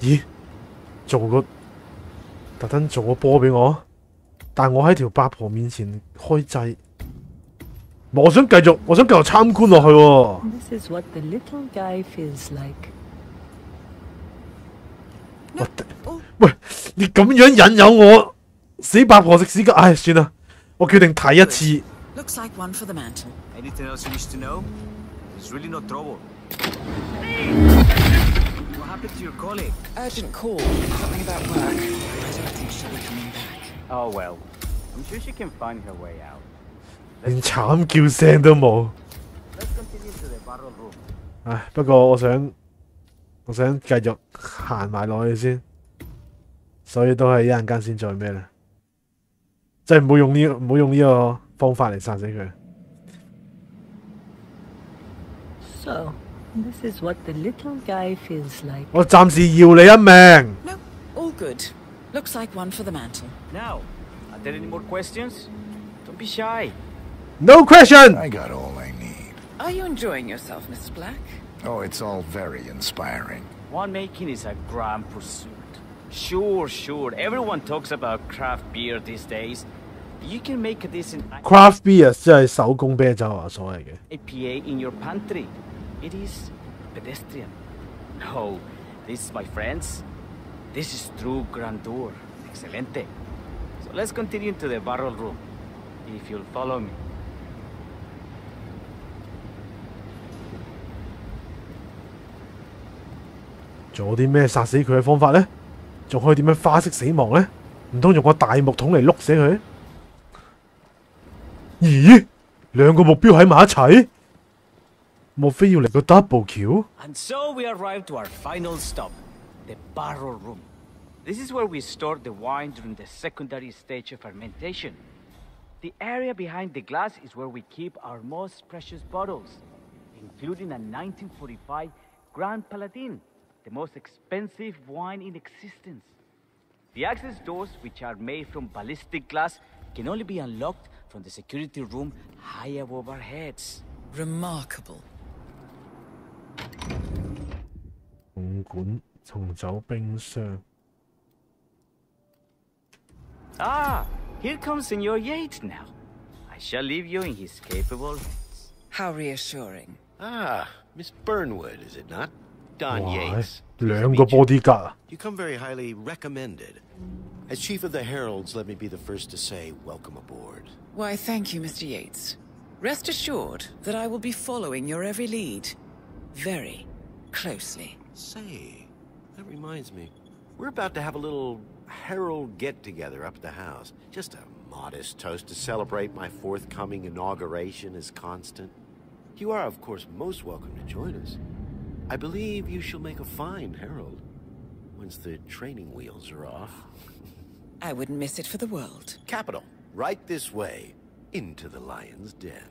咦？特登做個波俾我，但係我喺條八婆面前開掣。我想繼續參觀落去喎。 This is what the little guy feels like. 喂，你咁樣引誘我，死八婆食屎㗎！唉，算啦，我決定睇一次。 Looks like one for the mantle. Anything else you wish to know? There's really no trouble. What happened to your colleague? Urgent call. Something about work. I don't think she'll be coming back. Oh well. I'm sure she can find her way out. 連慘叫聲都冇。Let's continue to the barrel room. 唉，不過我想繼續行埋落去先，所以都係一陣間先再咩啦。即係唔好用呢個方法嚟殺死佢。 So, this is what the little guy feels like. 我暫時要你一命。 No, all good. Looks like one for the mantle. Now, are there any more questions? Don't be shy. No question. I got all I need. Are you enjoying yourself, Mrs. Black? Oh, it's all very inspiring. Winemaking is a grand pursuit. Sure. Everyone talks about craft beer these days. You can make a decent craft beer 即係手工啤酒啊，所謂嘅。 IPA in your pantry. It is pedestrian. No, this, my friends, this is true grandeur. Excelente. So let's continue to the barrel room, if you'll follow me. 仲有啲咩殺死佢嘅方法呢？仲可以點樣花式死亡呢？唔通用個大木桶嚟碌死佢？咦？兩個目標喺埋一齊？莫非要嚟個 double 橋？ And so we arrived to our final stop, the barrel room. This is where we store the wine during the secondary stage of fermentation. The area behind the glass is where we keep our most precious bottles, including a 1945 Grand Paladin, the most expensive wine in existence. The access doors, which are made from ballistic glass, can only be unlocked from the security room high above our heads. Remarkable. 紅館重走冰箱。 Ah, here comes Senor Yates now. I shall leave you in his capable hands. How reassuring. Ah, Miss Burnwood, is it not? Don Yates. 兩個 bodyguard 啊！ You come very highly recommended. As chief of the Heralds, let me be the first to say welcome aboard. Why, thank you, Mr. Yates. Rest assured that I will be following your every lead. Very closely. Say, that reminds me. We're about to have a little Herald get-together up at the house. Just a modest toast to celebrate my forthcoming inauguration as Constant. You are, of course, most welcome to join us. I believe you shall make a fine Herald, once the training wheels are off. I wouldn't miss it for the world. Capital. Right this way, into the lion's den.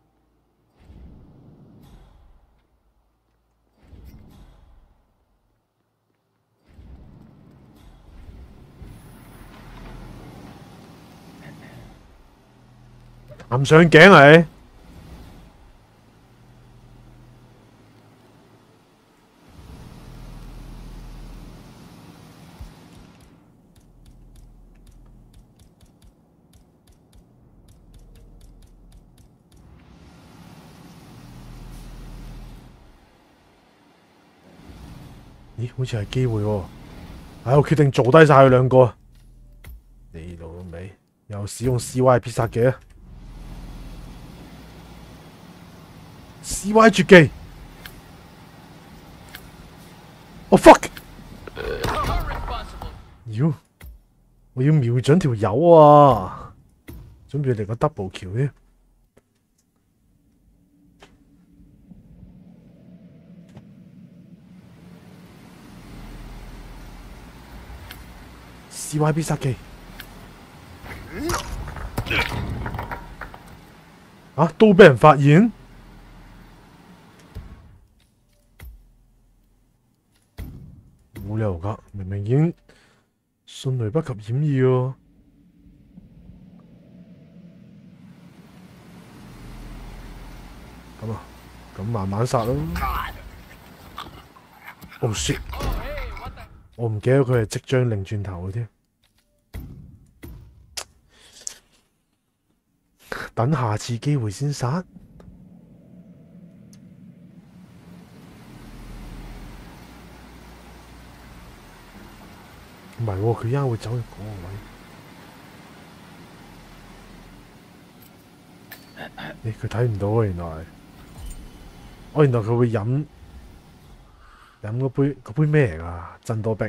唔上頸你。咦，好似係機會喎！唉，我決定做低晒佢兩個。你老味又使用 CY 必殺技啊 ！CY 絕技！我 fuck！ 妖！我要瞄準條友啊！準備嚟個 double 橋添。CY 必殺技啊！都俾人發現，冇理由㗎，明明已經迅雷不及掩耳喎。咁啊，咁慢慢殺咯。Oh shit！ 我唔記得佢係即將擰轉頭嘅添。等下次機會先殺。唔係喎，佢一陣會走去嗰個位。佢睇唔到啊！原來，原來佢會飲嗰杯咩嚟㗎？真多逼。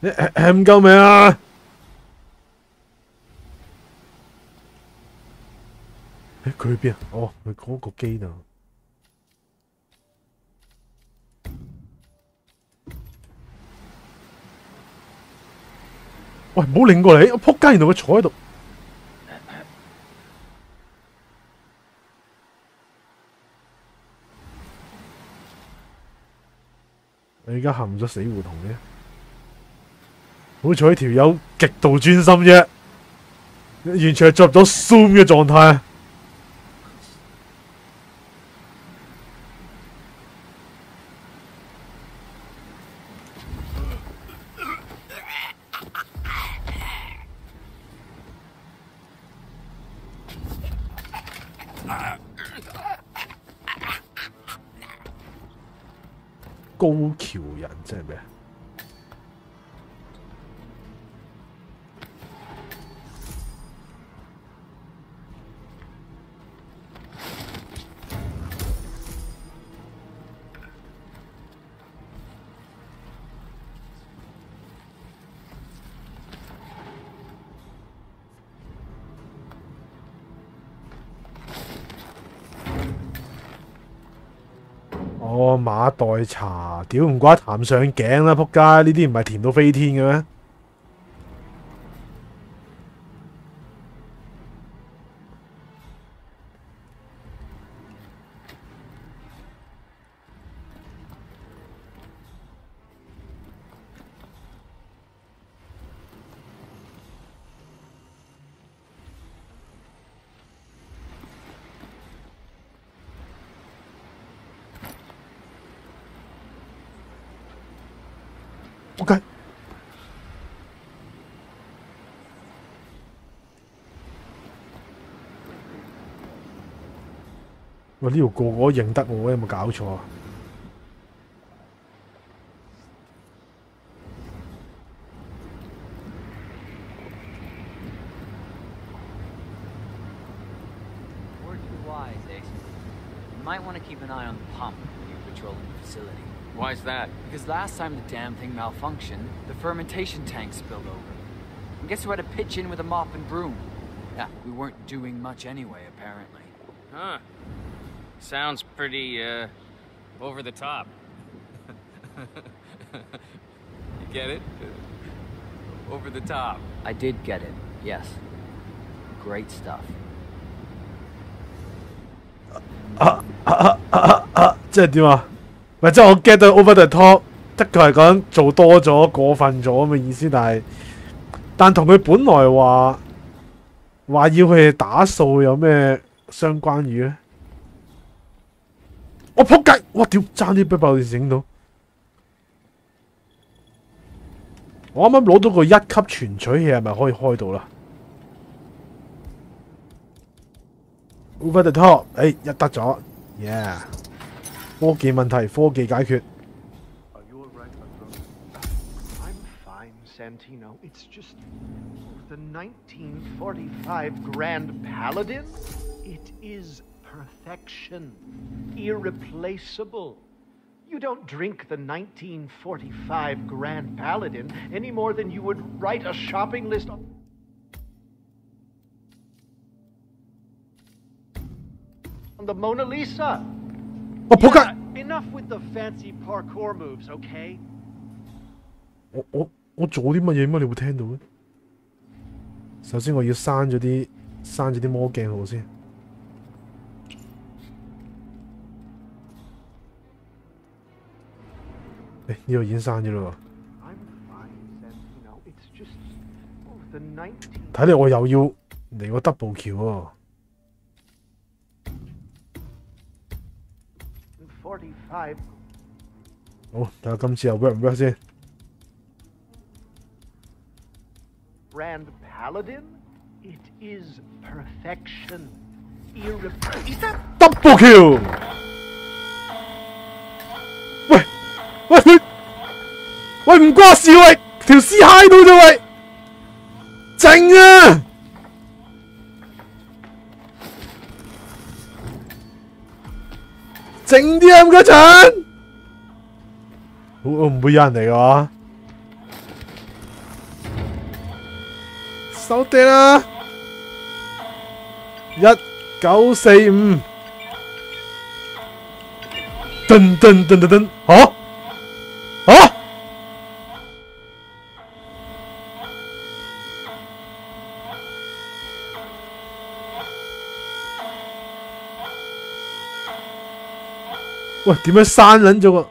你唔夠未啊？佢去邊啊？哦，去嗰個機度。喂，唔好擰過嚟！我仆街，原來佢坐喺度。你而家陷咗死胡同嘅。好彩條友極度專心啫，完全係進入咗 zoom 嘅狀態。高橋人即係咩？哦，馬代茶，屌唔怪談上頸啦，仆街！呢啲唔係甜到飛天嘅咩？仆街！喂，呢度個個都認得我，有冇搞錯啊？You might want to keep an eye on the pump when you're patrolling the facility. Why's that? Because last time the damn thing malfunctioned, the fermentation tank spilled over. And guess who had to pitch in with a mop and broom? Yeah, we weren't doing much anyway, apparently. Huh. Sounds pretty, Over the top. You get it? Over the top. I did get it, yes. Great stuff. 即係點啊？唔係即係我 get 到 over the top，的確係講做多咗、過分咗咁嘅意思，但同佢本來話要佢哋打掃有咩相關語咧？我仆街！我屌，爭啲俾爆電影到！我啱啱攞到個1級傳取器，係咪可以開到啦 ？Over the top， 一得咗 ，yeah！ 科技問題，科技解決。Are you all right, I'm fine, Santino. It's just the 1945 Grand Paladin. It is perfection, irreplaceable. You don't drink the 1945 Grand Paladin any more than you would write a shopping list on the Mona Lisa. Yeah, enough with the fancy parkour moves, okay? 我做啲乜嘢乜你會聽到嘅？首先我要刪咗啲魔鏡號先。呢度已經刪咗啦喎。睇嚟我又要嚟個 double 橋喎。好，睇下今次又 work 唔 work 先。Grand Paladin, it is perfection, irreplaceable. Double kill！ 喂唔關事喂，條屍嗨到啫喂，靜啊！靜啲啊，唔該陳。我唔會有人嚟㗎嘛？收嗲啦！1945，噔噔噔噔噔，嚇！喂，點樣刪撚咗個？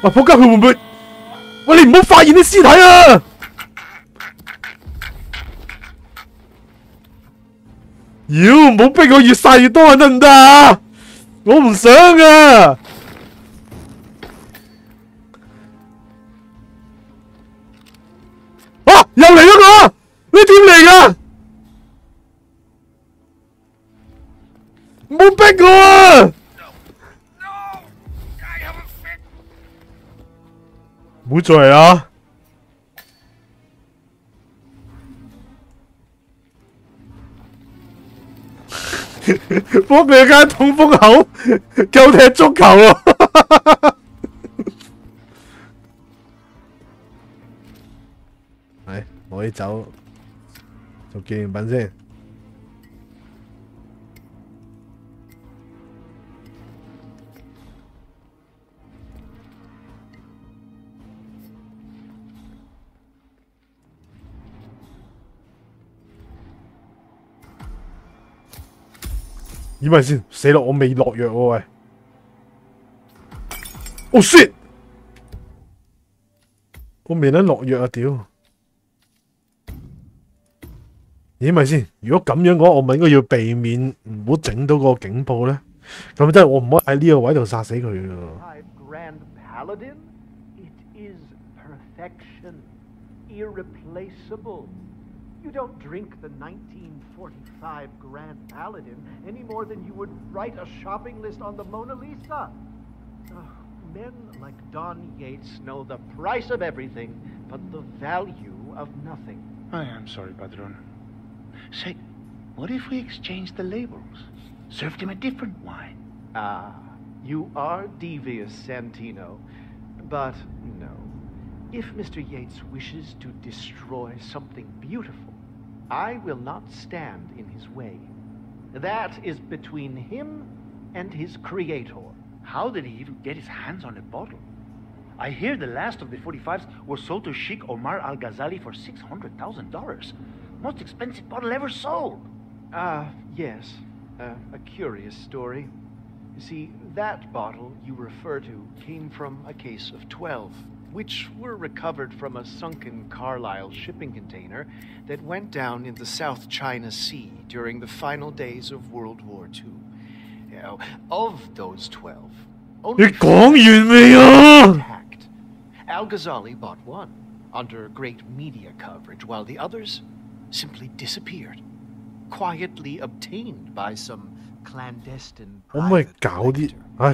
喂，仆街，佢會唔會？喂，你唔好發現啲屍體啊！妖，唔好逼我越殺越多人得唔得啊？我唔想啊！啊，又嚟咗個！你點嚟㗎？唔好逼我啊！唔好再嚟啊！幫你間通風口夠踢足球啊！係，我可以走做紀念品先。以咪先，死咯！我未落藥喎喂。Oh shit！ 我未能落藥啊屌！咦咪先？如果咁樣嘅話，我咪應該要避免唔好整到個警報咧。咁即係我唔可以喺呢個位度殺死佢㗎。Grand Paladin, it is perfection, irreplaceable. You don't drink the 1945 Grand Paladin any more than you would write a shopping list on the Mona Lisa. Men like Don Yates know the price of everything, but the value of nothing. I am sorry, Padron. Say, what if we exchange the labels? Served him a different wine. Ah, you are devious, Santino. But no. If Mr. Yates wishes to destroy something beautiful, I will not stand in his way. That is between him and his creator. How did he even get his hands on a bottle? I hear the last of the 45s were sold to Sheikh Omar Al-Ghazali for $600,000. Most expensive bottle ever sold. Yes. A curious story. You see, that bottle you refer to came from a case of 12, which were recovered from a sunken Carlisle shipping container that went down in the South China Sea during the final days of World War II. Now, of those 12, only 4 were intact. Al-Ghazali bought one under great media coverage, while the others simply disappeared, quietly obtained by some clandestine 可唔可以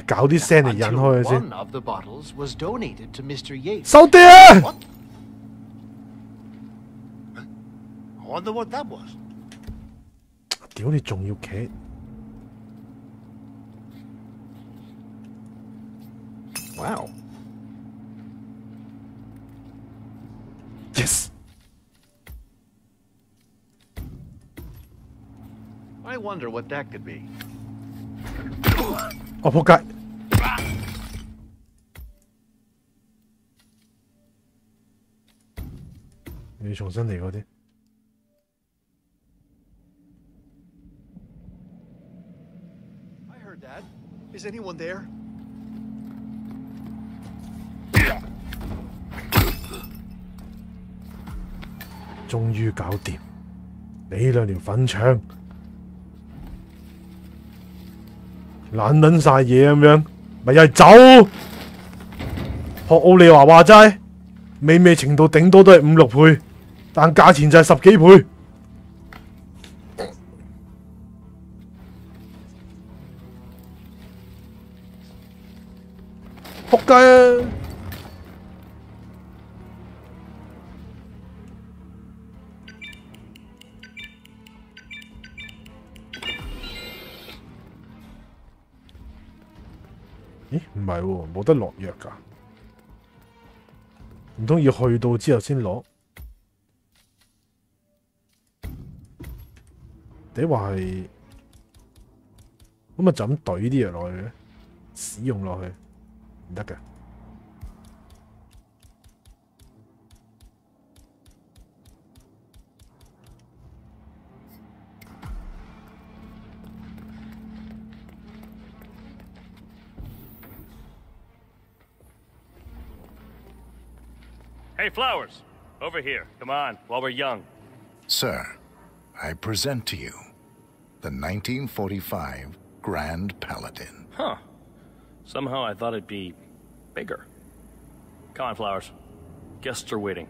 搞啲聲嚟引開佢先？ One of the bottles was donated to Mr. Yates. 收爹啊！ What? I wonder what that was. 屌你仲要企？ Wow. Yes. I wonder what that could be. 我仆街！你要重新嚟嗰啲。I heard that. Is anyone there? 終於搞掂，你兩條粉腸懶撚晒嘢咁樣，咪又係走。學奧利華話齋，美味程度頂多都係5、6倍，但價錢就係10幾倍。仆街啊！ 咦，唔係喎，冇得落藥㗎，唔通要去到之後先攞？你話係咁咪就咁懟啲藥落去嘅，使用落去唔得㗎。 Hey, Flowers! Over here. Come on, while we're young. Sir, I present to you the 1945 Grand Paladin. Huh. Somehow I thought it'd be bigger. Come on, Flowers. Guests are waiting.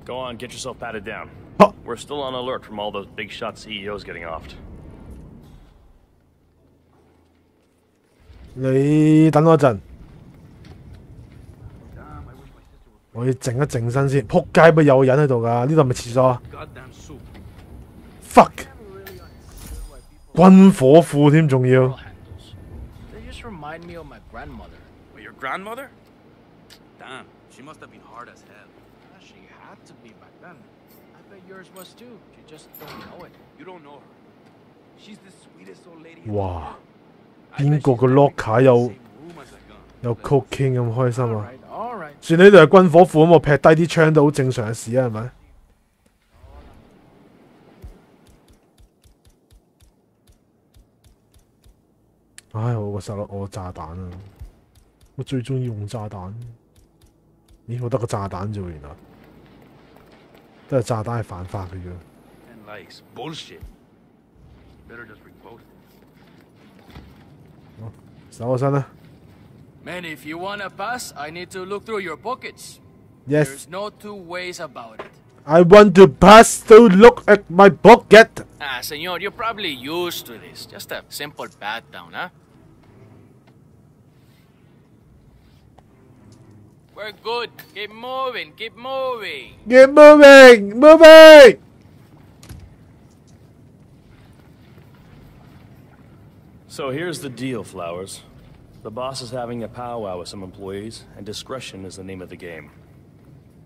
Go on, get yourself patted down. We're still on alert from all those big shot CEOs getting offed. 你等我一陣，我要靜一靜身先。仆街，咪有人喺度㗎？呢度係咪廁所啊 ？Fuck！ 軍火庫添，仲要。They just remind me of my grandmother. Wait, your grandmother? Damn, she must have been hard as hell. She had to be back then. I bet yours was too. You just don't know it. You don't know her. She's the sweetest old lady. 哇！邊個個 locker 有 cooking 咁開心啊？算呢度係軍火庫咁，我劈低啲槍都好正常嘅事啊，係咪？唉，我個手我炸彈啊！我最中意用炸彈。咦，我得個炸彈啫喎，原來都係炸彈係犯法嘅啫。And likes bullshit. Better just repost it. 手我身啦。Man, if you wanna pass, I need to look through your pockets. Yes. There's no two ways about it. I want to pass to look at my pocket. Ah, senor, you're probably used to this. Just a simple pat down, huh? We're good. Keep moving. Keep moving. Keep moving. Moving. So here's the deal, Flowers. The boss is having a powwow with some employees, and discretion is the name of the game.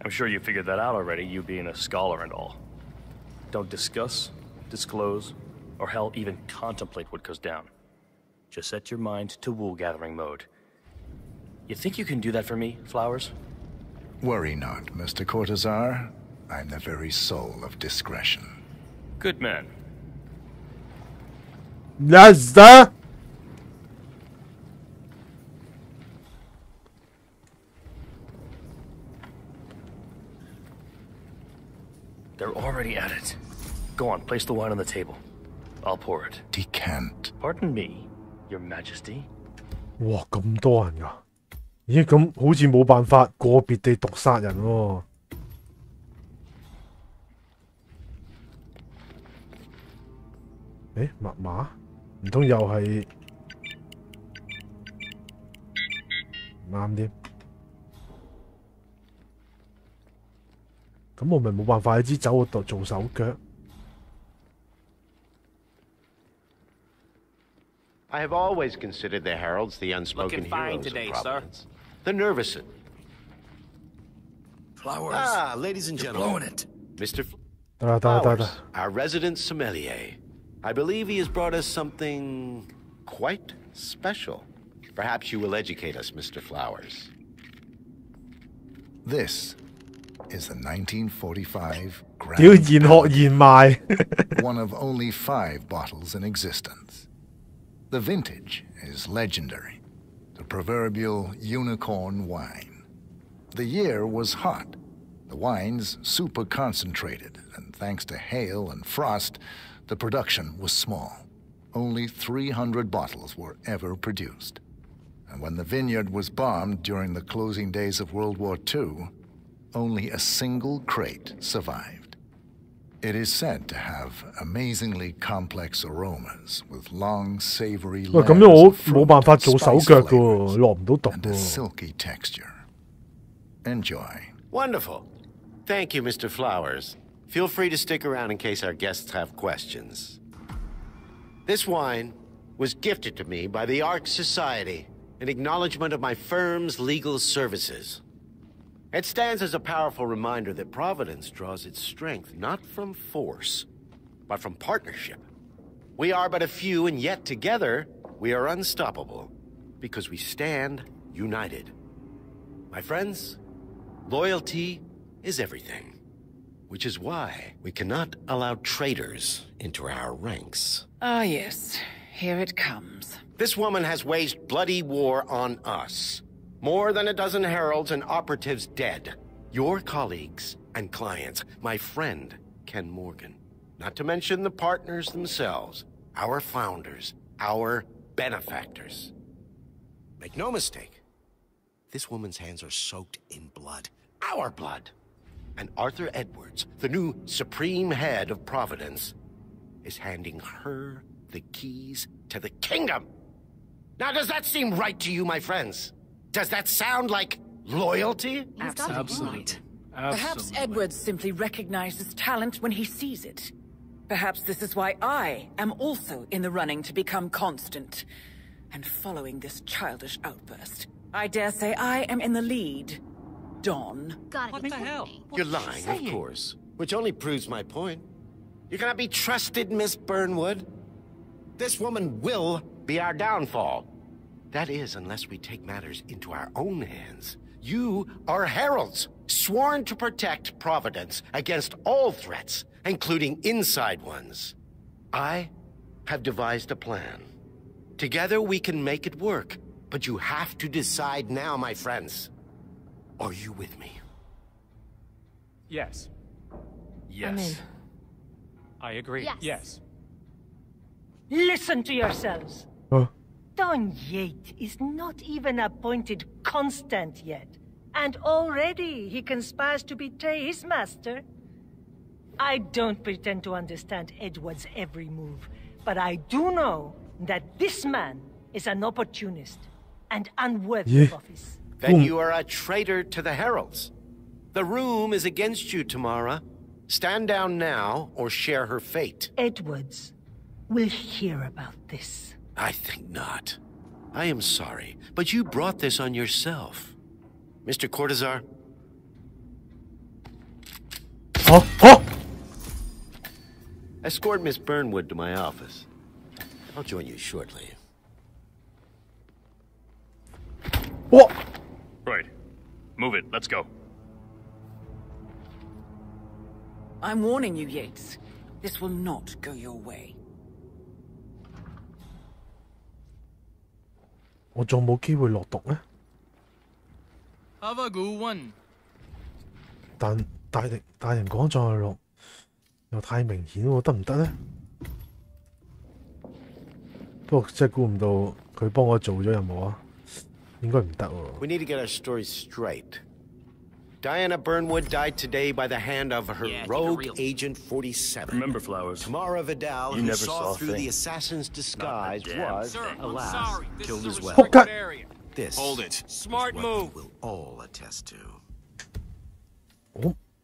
I'm sure you figured that out already, you being a scholar and all. Don't discuss, disclose, or hell, even contemplate what goes down. Just set your mind to wool-gathering mode. You think you can do that for me, Flowers? Worry not, Mr. Cortazar. I'm the very soul of discretion. Good man. Lazda. They're already at it. Go on, place the wine on the table. I'll pour it. Decant. Pardon me, Your Majesty. 哇，咁多人㗎？咦，咁好似冇辦法個別地毒殺人喎。誒，密碼？唔通又係唔啱添？咁我咪冇辦法喺支酒嗰度做手腳。I have always considered the heralds the unspoken heroes of Providence. The nervous. Flowers. Ah, ladies and gentlemen. Blowing it. Mr. Flowers, our resident sommelier. I believe he has brought us something quite special. Perhaps you will educate us, Mr. Flowers. This is the 1945 one of only 5 bottles in existence. The vintage is legendary, the proverbial unicorn wine. The year was hot, the wine's super concentrated, and thanks to hail and frost, the production was small. Only 300 bottles were ever produced. And when the vineyard was bombed during the closing days of World War II, only a single crate survived. It is said to have amazingly complex aromas with long, savory layers of fruit and spice flavors and a silky texture. Enjoy. Wonderful. Thank you, Mr. Flowers. Feel free to stick around in case our guests have questions. This wine was gifted to me by the Ark Society in acknowledgement of my firm's legal services. It stands as a powerful reminder that Providence draws its strength not from force, but from partnership. We are but a few, and yet together we are unstoppable because we stand united. My friends, loyalty is everything, which is why we cannot allow traitors into our ranks. Ah, yes. Here it comes. This woman has waged bloody war on us. More than a dozen heralds and operatives dead. Your colleagues and clients, my friend, Ken Morgan. Not to mention the partners themselves, our founders, our benefactors. Make no mistake, this woman's hands are soaked in blood. Our blood. And Arthur Edwards, the new supreme head of Providence, is handing her the keys to the kingdom. Now, does that seem right to you, my friends? Does that sound like loyalty? Absolutely. Perhaps Edwards simply recognizes talent when he sees it. Perhaps this is why I am also in the running to become constant. And following this childish outburst, I dare say I am in the lead. Don. What the hell? You're lying, of course. Which only proves my point. You cannot be trusted, Miss Burnwood. This woman will be our downfall. That is, unless we take matters into our own hands. You are heralds, sworn to protect Providence against all threats, including inside ones. I have devised a plan. Together we can make it work, but you have to decide now, my friends. Are you with me? Yes. Yes. I'm in. I agree. Yes. Listen to yourselves. Huh? Don Yates is not even appointed constant yet, and already he conspires to betray his master. I don't pretend to understand Edward's every move, but I do know that this man is an opportunist and unworthy of office. Then you are a traitor to the Heralds. The room is against you, Tamara. Stand down now or share her fate. Edwards will hear about this. I think not. I am sorry, but you brought this on yourself. Mr. Cortazar? Escort Miss Burnwood to my office. I'll join you shortly. What? Right. Move it. Let's go. I'm warning you, Yates. This will not go your way. 我仲冇機會落毒咩？ Have a good one. 但大人講再落又太明顯喎，得唔得咧？不過真係估唔到佢幫我做咗任務啊，應該唔得喎。 We need to get our stories straight. Diana Burnwood died today by the hand of her rogue Agent 47. Remember, Flowers. Tamara Vidal, you who never saw saw through the assassin's disguise, was, alas, killed as well. This Hold it. Smart move. We'll all attest to.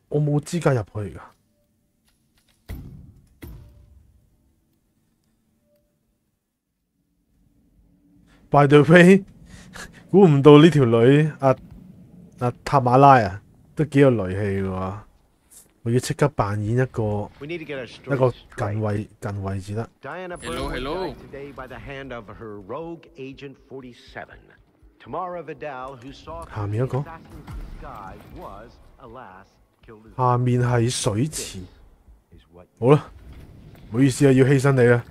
我冇資格入去㗎。By the way， 估唔到呢條女塔馬拉啊，都幾有雷氣喎！我要即刻扮演一個近位至得。Hello. Today by the hand of her rogue Agent 47. Tamara Vidal, who saw 下面一個， assassin's disguise, was, alas, killed as well. 下面係水池。好啦，唔好意思啊，要犧牲你啦。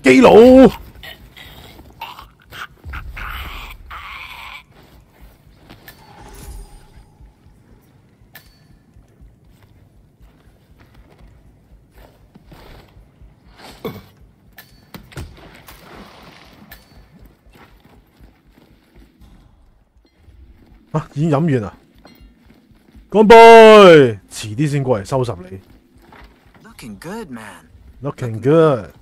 基佬。啊！已經飲完啦，乾杯！遲啲先過嚟收拾你。Looking good, man. Looking good.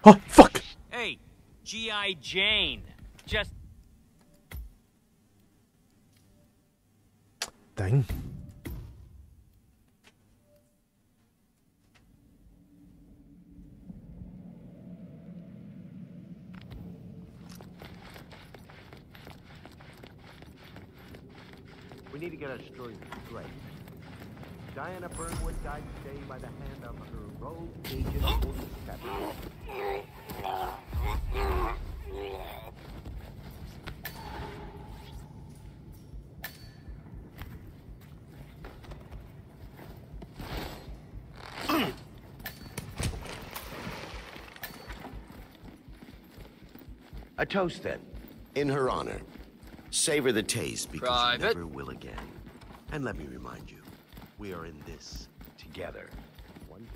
Oh, fuck! Hey, CY Jane. Just... 頂！ We need to get our story straight. Diana Burnwood died today by the hand of her rogue Agent 47. A toast, then, in her honor. Savor the taste because you never will again. And let me remind you, we are in this together. One.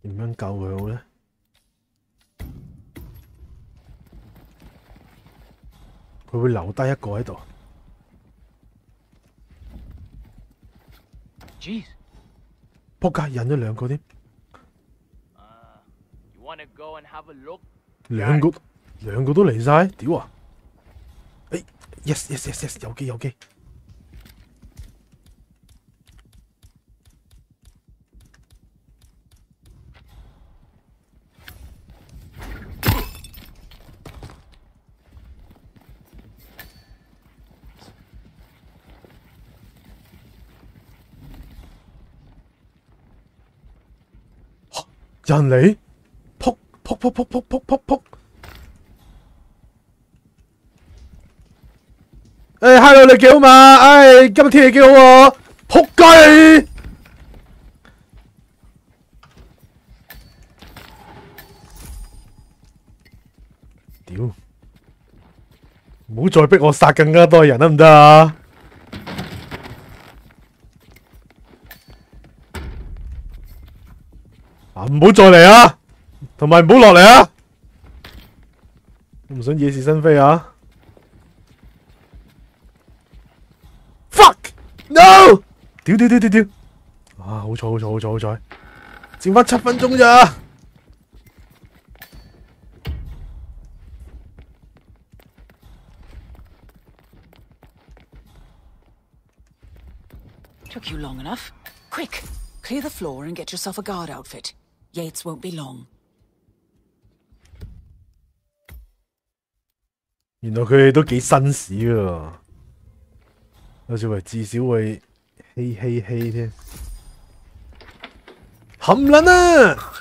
Điểm樣救佢好咧？佢會留低一個喺度。Jeez. 仆街，引咗兩個添。You wanna go and have a look? 兩個都嚟晒，屌啊！誒 ，yes， 有機有機。人嚟，撲！ ，你幾好嘛？唉，今日天氣幾好喎，仆街！屌！唔好再逼我殺更加多人得唔得啊？唔好再嚟啊！同埋唔好落嚟啊！我唔想惹是生非啊 ！Fuck no！ 屌！啊，好彩，剩翻7分鐘咋？ Took you long enough. Quick, clear the floor and get yourself a guard outfit. Yates won't be long. 原來佢哋都幾紳士㗎，有時為至少會嘻添。冚撚啊！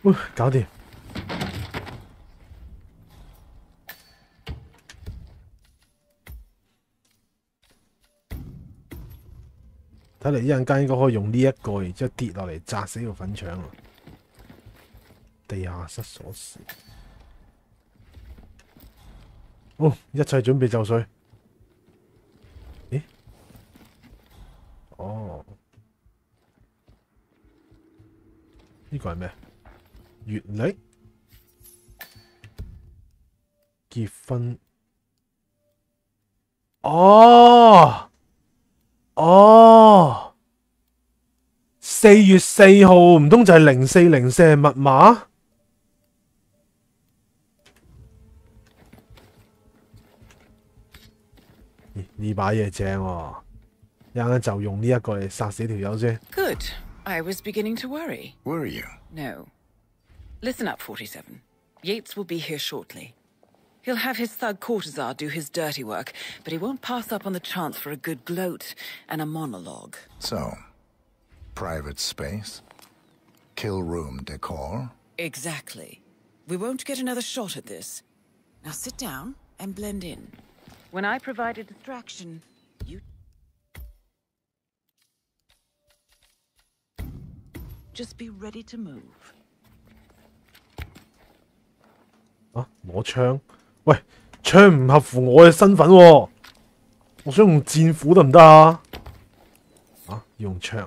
喂，搞掂。 睇嚟一陣間應該可以用呢一個，然之後跌落嚟砸死個粉腸啊！地下室鎖匙，好，一切準備就緒。咦？哦，呢個係咩？月曆、結婚。哦。 哦，4月4號唔通就係0404密碼？呢把嘢正喎，一陣間就用呢一個嚟殺死條友先。Good. I was beginning to worry. Were you? No. Listen up, 47. Yates will be here shortly. He'll have his thug courtesan do his dirty work, but he won't pass up on the chance for a good gloat and a monologue. So, private space? Kill room decor? Exactly. We won't get another shot at this. Now sit down and blend in. When I provide a distraction, you... just be ready to move. 啊，攞槍！ 喂，槍唔合乎我嘅身份喎，我想用戰斧得唔得啊？啊，用槍，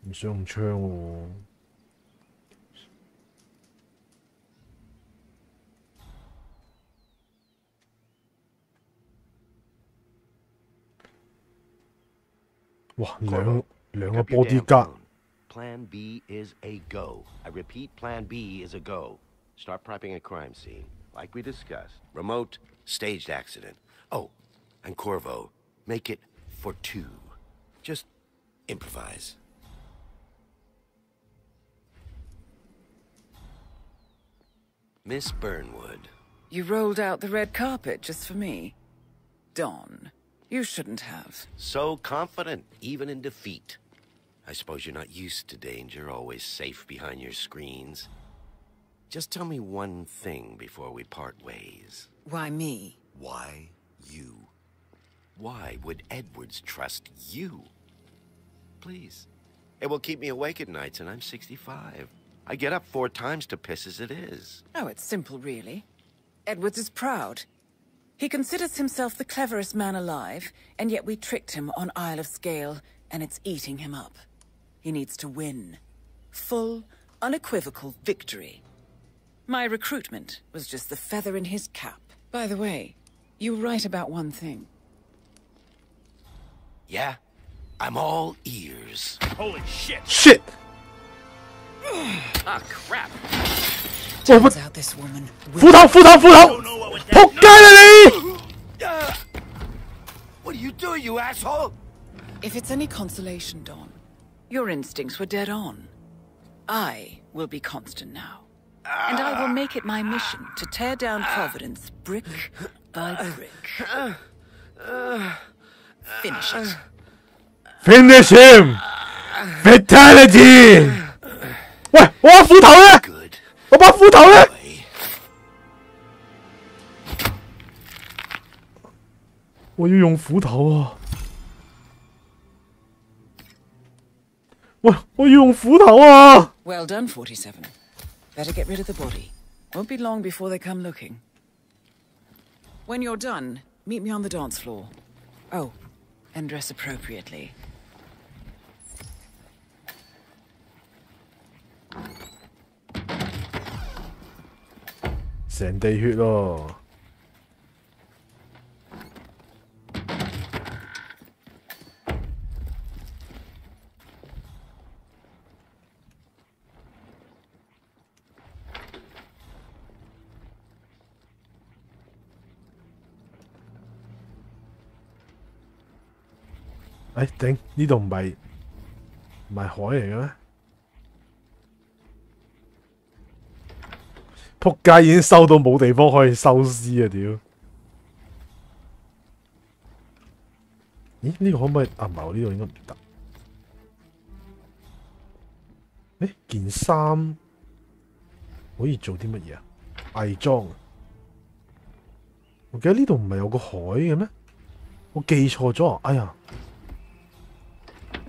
唔想用槍喎。哇，兩個 bodyguard。 Plan B is a go. I repeat, Plan B is a go. Start prepping a crime scene, like we discussed. Remote, staged accident. Oh, and Corvo, make it for 2. Just improvise. Miss Burnwood. You rolled out the red carpet just for me. Don, you shouldn't have. So confident, even in defeat. I suppose you're not used to danger, always safe behind your screens. Just tell me one thing before we part ways. Why me? Why you? Why would Edwards trust you? Please. It will keep me awake at nights, and I'm 65. I get up 4 times to piss as it is. Oh, it's simple, really. Edwards is proud. He considers himself the cleverest man alive, and yet we tricked him on Isle of Scale, and it's eating him up. He needs to win. Full, unequivocal victory. My recruitment was just the feather in his cap. By the way, you were right about one thing. Yeah? I'm all ears. Holy shit! Shit! Ah, crap! Turns out this woman. 斧頭！仆街啦你！ What are you doing, you asshole? If it's any consolation, Don, your instincts were dead on. I will be constant now. And I will make it my mission to tear down Providence brick by brick. Finish it. Finish him! Fatality! 喂，我把斧頭咧！我把斧頭咧！我要用斧頭啊！喂，我要用斧頭啊！ Well done, 47. Better get rid of the body. Won't be long before they come looking. When you're done, meet me on the dance floor. Oh, and dress appropriately. 成地血咯！哎頂！呢度唔係海嚟嘅咩？仆街已經收到冇地方可以收屍啊！屌！咦？呢個可唔可以？啊唔係，呢度應該唔得。誒，件衫可以做啲乜嘢啊？偽裝啊！我記得呢度唔係有個海嘅咩？我記錯咗啊！哎呀！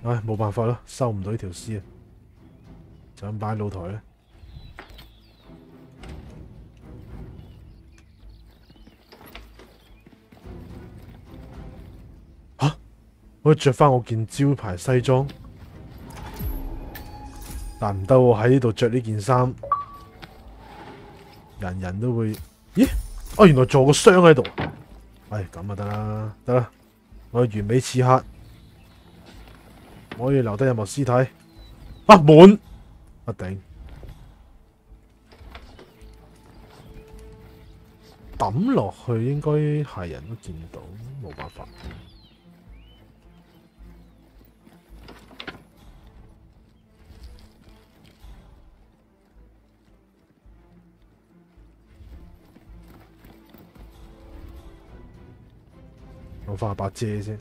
唉，冇辦法啦，收唔到呢條屍啊，就咁擺喺露台咧。嚇！我着翻我件招牌西裝，但唔得喎，喺呢度着呢件衫，人人都會。咦？哦，原來做個箱喺度。唉，咁啊得啦，得啦，我完美刺客。可以留低任何屍體。啊滿！啊頂！抌落去應該係人都見到，冇辦法。攞翻把遮先。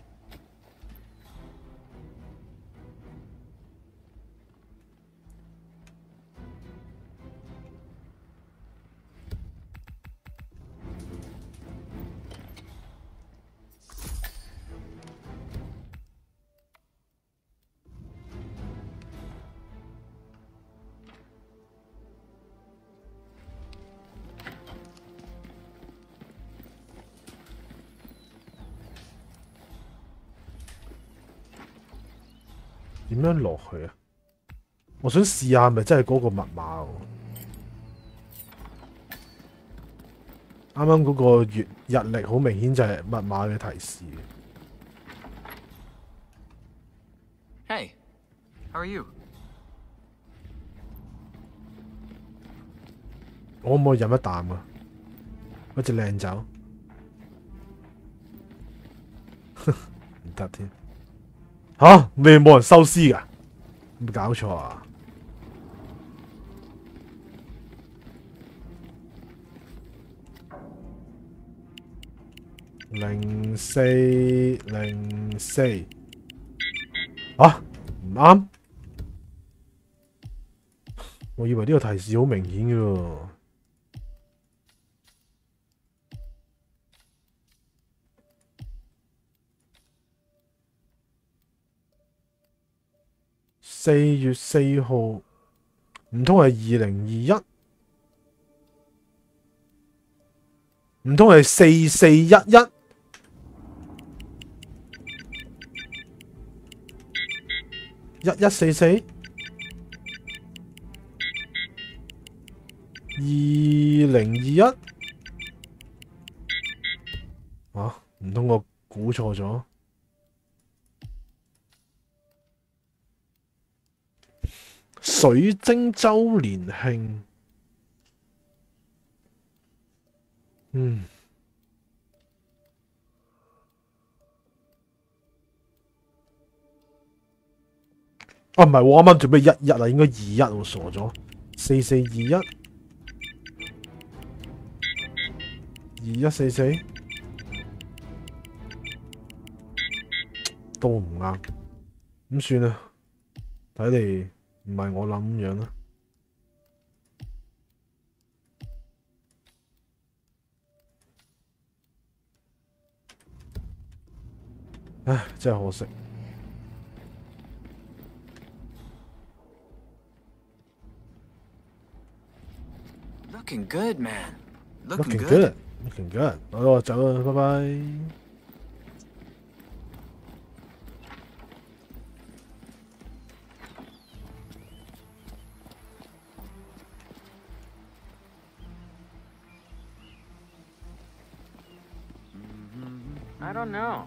點樣落去啊？我想試下係咪真係嗰個密碼喎。啱啱嗰個日曆好明顯就係密碼嘅提示。Hey, how are you? 我可唔可以飲一啖啊？嗰隻靚酒，唔得添。吓，你冇人收屍㗎？有冇搞錯啊？0404啊，唔啱。我以為呢個提示好明顯嘅喎。4月4號，唔通係2021？唔通係4411？1144？ 2021啊？唔通我估錯咗？水晶周年慶，啊，唔係，我啱啱做咩11啊？應該21，我傻咗。4421 2144都唔啱，咁算啦。睇嚟唔係我諗咁樣啦。唉，真係可惜。Looking good, man. Looking good. Looking good. 我走啦，拜拜。I don't know.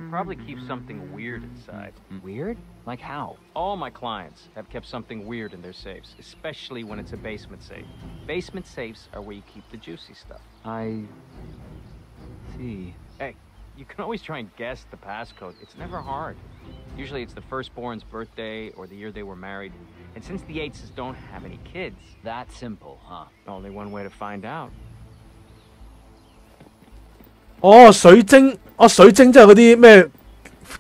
Probably keep something weird inside. Weird? Like how? All my clients have kept something weird in their safes, especially when it's a basement safe. Basement safes are where you keep the juicy stuff. I see. Hey, you can always try and guess the passcode. It's never hard. Usually it's the firstborn's birthday or the year they were married. And since the Yateses don't have any kids... That simple, huh? Only one way to find out. 哦，水晶，水晶即係嗰啲咩，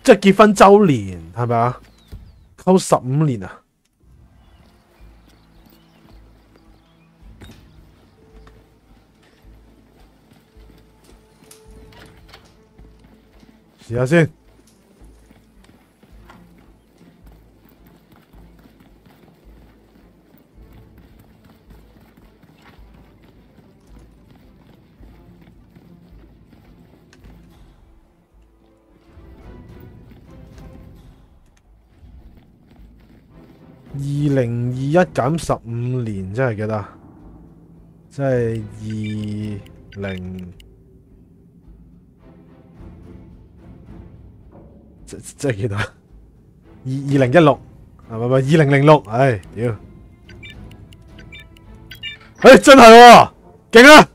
即係結婚週年係咪啊？溝15年啊！試下先。2021減15年，真係幾多？即係即係幾多？2016係咪2006？唉，屌！唉，真係喎，勁啊！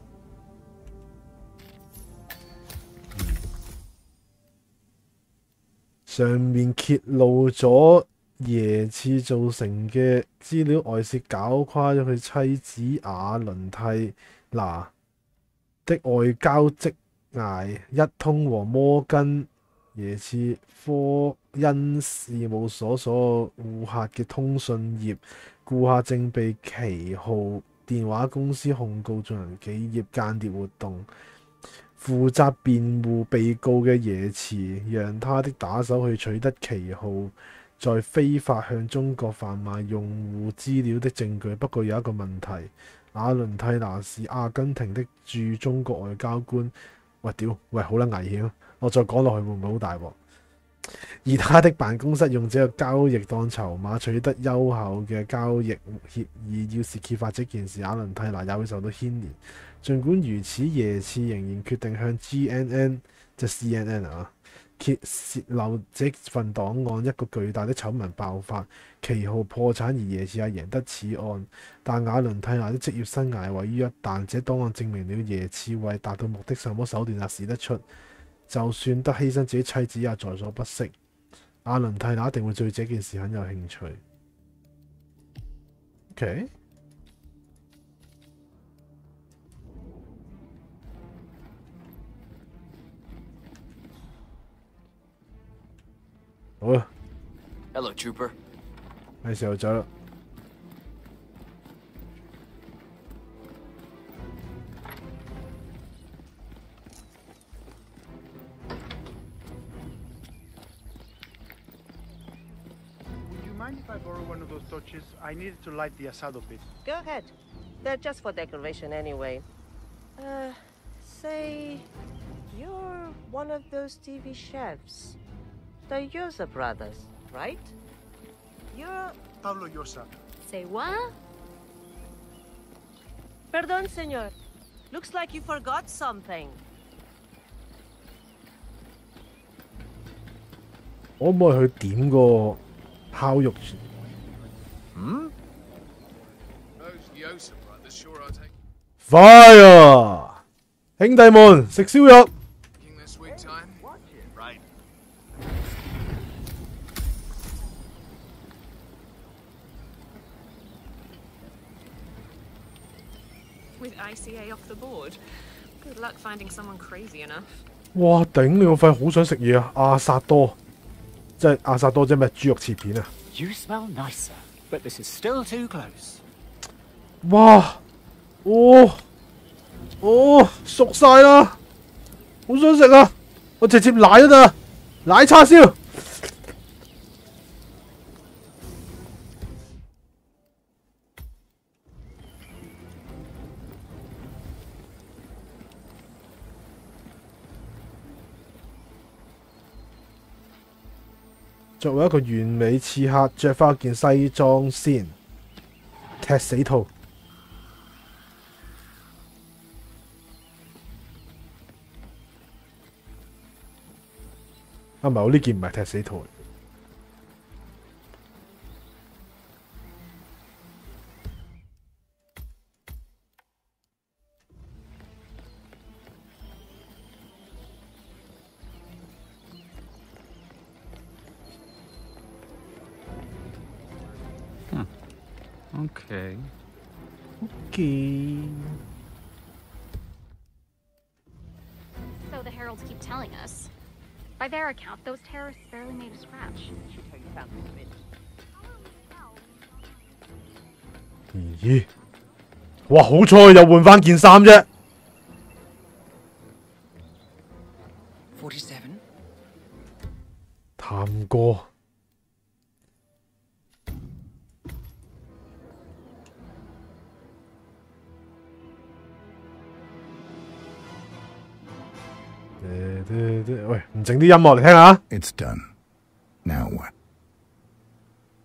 上面揭露咗耶次造成嘅資料外泄，搞垮咗佢妻子瓦倫蒂娜的外交職涯，一通和摩根耶次科恩事務所所有顧客嘅通訊業，顧客正被旗號電話公司控告進行企業間諜活動。負責辯護被告嘅耶茨讓他的打手去取得旗號在非法向中國販賣用戶資料的證據。不過有一個問題，瓦倫蒂娜是阿根廷的駐中國外交官。喂屌，喂好撚危險！我再講落去會唔會好大鑊？而他的辦公室用這個交易當籌碼取得優厚嘅交易協議，要是揭發這件事，瓦倫蒂娜也會受到牽連。儘管如此，耶次仍然決定向 GNN 即 CNN 泄漏這份檔案。一個巨大的醜聞爆發，旗號破產，而耶次也贏得此案。但瓦倫蒂娜的職業生涯毀於一旦，這檔案證明了耶次為達到目的什麼手段也使得出，就算得犧牲自己妻子也在所不惜。瓦倫蒂娜一定會對這件事很有興趣。OK。好啦 Hello, Trooper. 係時候走啦。Would you mind if I borrow one of those torches? I needed to light the asado pit. Go ahead. They're just for decoration anyway. Say, you're one of those TV chefs. The Yosa brothers, right? You're... Pablo Yosa. Say what? Perdón, señor. Looks like you forgot something. 可唔可以去點個烤肉？Fire！ 兄弟們食燒肉。With ICA off the board, good luck finding someone crazy enough. 哇！頂你個肺，好想食嘢啊！阿薩多，即係阿薩多，即係咩豬肉切片啊！ You smell nicer, but this is still too close. 哇！熟晒啦，好想食啊！我直接奶都得，奶叉燒。作為一個完美刺客，着翻件西裝先，踢死兔。啊，唔係，我呢件唔係踢死兔。Okay. So the heralds keep telling us. By their account, those terrorists barely made a scratch. Should tell you found the 咦？哇！好彩又換翻件衫啫。47. 探過。喂，唔整啲音樂嚟聽下。It's done. Now what?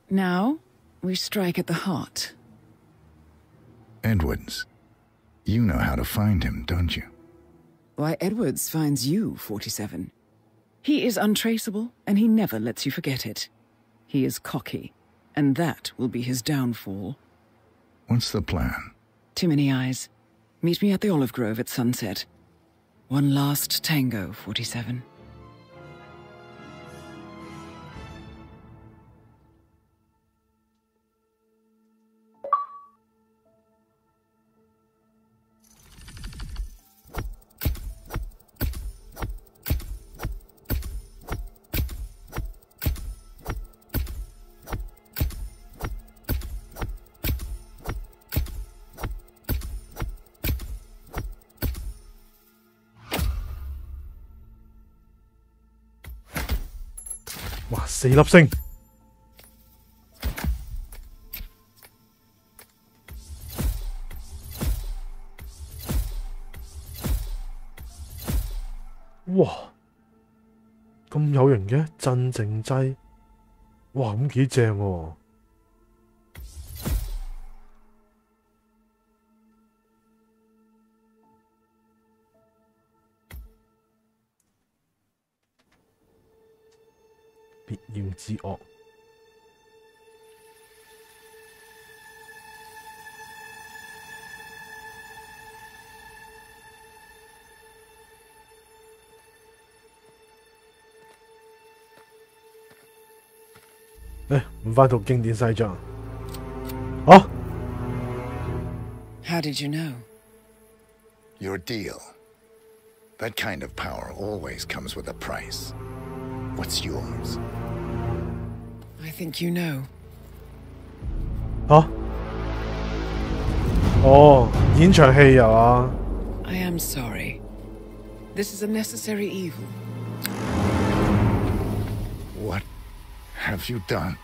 Now we strike at the heart. Edwards. You know how to find him, don't you? Why, Edwards finds you, 47. He is untraceable, and he never lets you forget it. He is cocky, and that will be his downfall. What's the plan? Too many eyes. Meet me at the olive grove at sunset. One last tango, 47.哇！4粒星，哇！咁有型嘅鎮靜劑，哇！咁幾正喎！必要之惡。誒，換返套經典西裝。啊 How did you know? Your deal. That kind of power always comes with a price. What's yours? I think you know. 嚇？哦，演場戲又啊 I am sorry. This is a necessary evil. What have you done?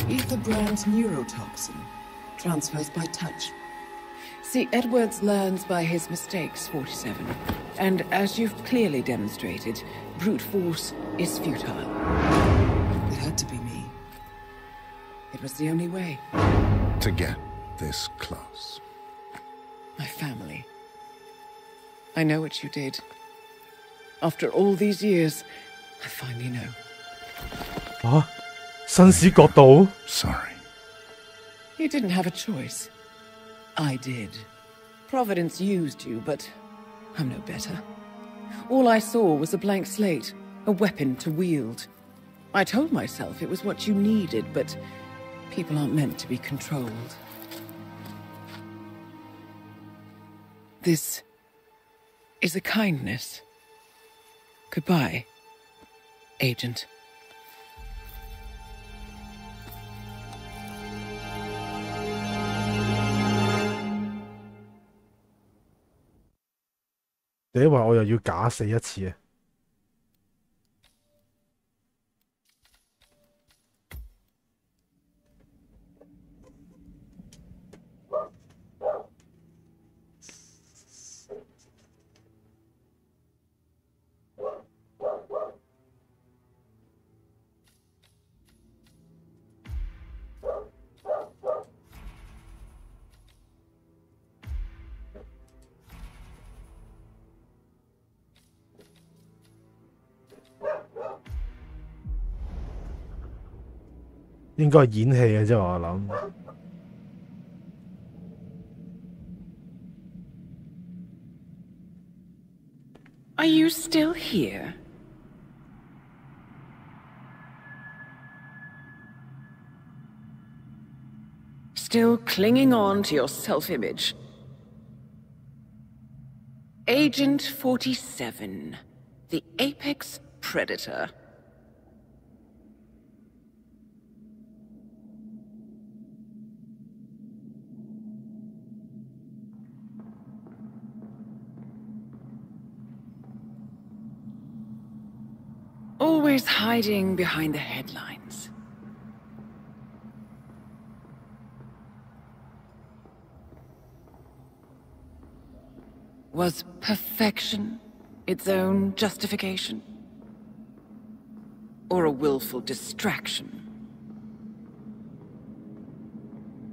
Ether brand neurotoxin. Transfers by touch. See, Edwards learns by his mistakes, 47. And as you've clearly demonstrated, brute force is futile. It had to be me. It was the only way. To get this close. My family. I know what you did. After all these years, I finally know. 啊，紳士角度 Sorry. You didn't have a choice. I did. Providence used you, but I'm no better. All I saw was a blank slate, a weapon to wield. I told myself it was what you needed, but people aren't meant to be controlled. This is a kindness. Goodbye, Agent. 第一話我又要假死一次啊！應該係演戲嘅啫，我諗。Are you still here? Still clinging on to your self-image? Agent 47, the apex predator. Always hiding behind the headlines. Was perfection its own justification? Or a willful distraction?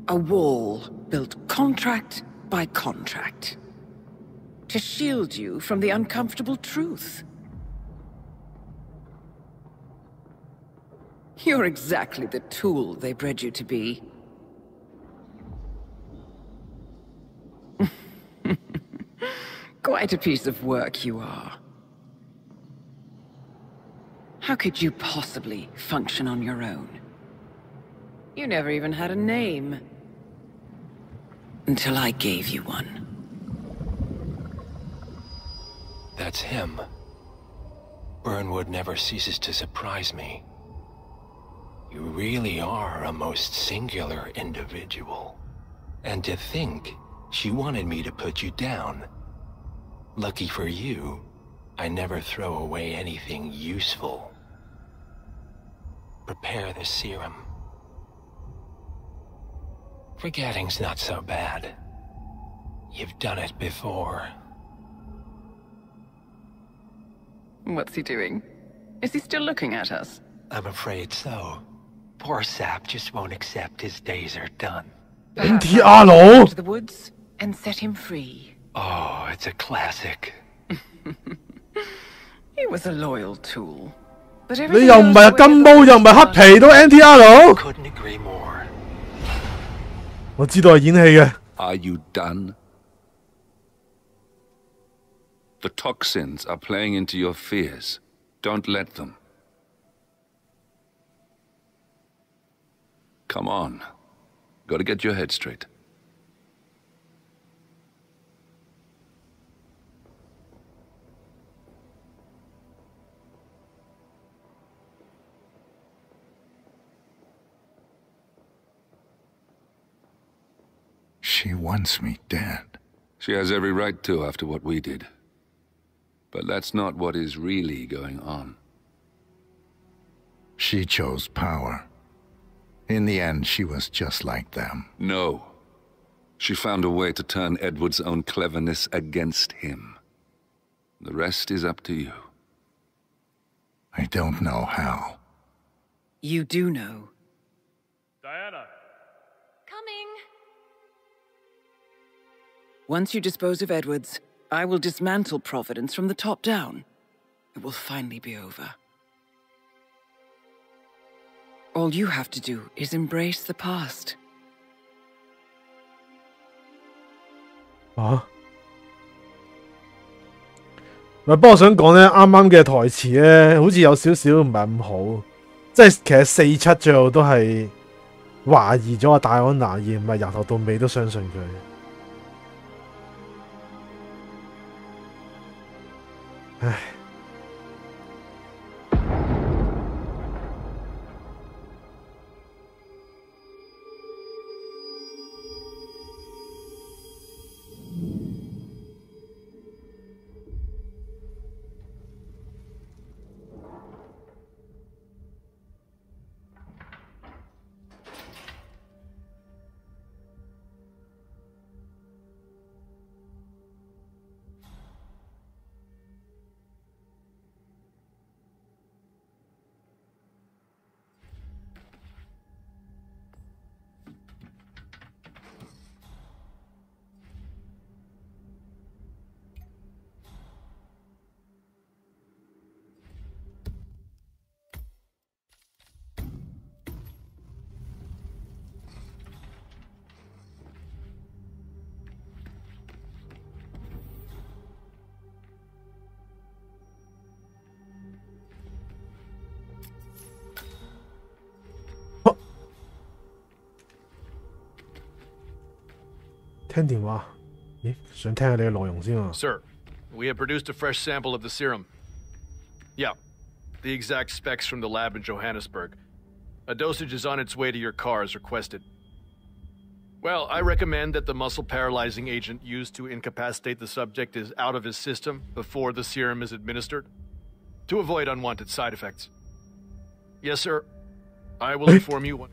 A wall built contract by contract to shield you from the uncomfortable truth. You're exactly the tool they bred you to be. Quite a piece of work you are. How could you possibly function on your own? You never even had a name. Until I gave you one. That's him. Burnwood never ceases to surprise me. You really are a most singular individual. And to think she wanted me to put you down. Lucky for you, I never throw away anything useful. Prepare the serum. Forgetting's not so bad. You've done it before. What's he doing? Is he still looking at us? I'm afraid so. Poor Sap just won't accept his days are done. To the woods and set him free. Oh, it's a classic. He was a loyal tool. But 你又唔係金毛，又唔係黑皮，都 NTR。 Couldn't agree more. 我知道係演戲嘅。 Are you done? The toxins are playing into your fears. Don't let them. Come on. Gotta get your head straight. She wants me dead. She has every right to after what we did. But that's not what is really going on. She chose power. In the end, she was just like them. No. She found a way to turn Edward's own cleverness against him. The rest is up to you. I don't know how. You do know. Diana! Coming! Once you dispose of Edwards, I will dismantle Providence from the top down. It will finally be over. All you have to do is embrace the past. 啊？唔係，不過我想講咧，啱啱嘅台詞咧，好似有少少唔係咁好。即係其實47最後都係懷疑咗阿戴安娜，而唔係由頭到尾都相信佢。唉。聽電話，咦？想聽下你嘅內容先啊。Sir, we have produced a fresh sample of the serum. Yeah, the exact specs from the lab in Johannesburg. A dosage is on its way to your car as requested. Well, I recommend that the muscle-paralyzing agent used to incapacitate the subject is out of his system before the serum is administered, to avoid unwanted side effects. Yes, sir. I will inform you when...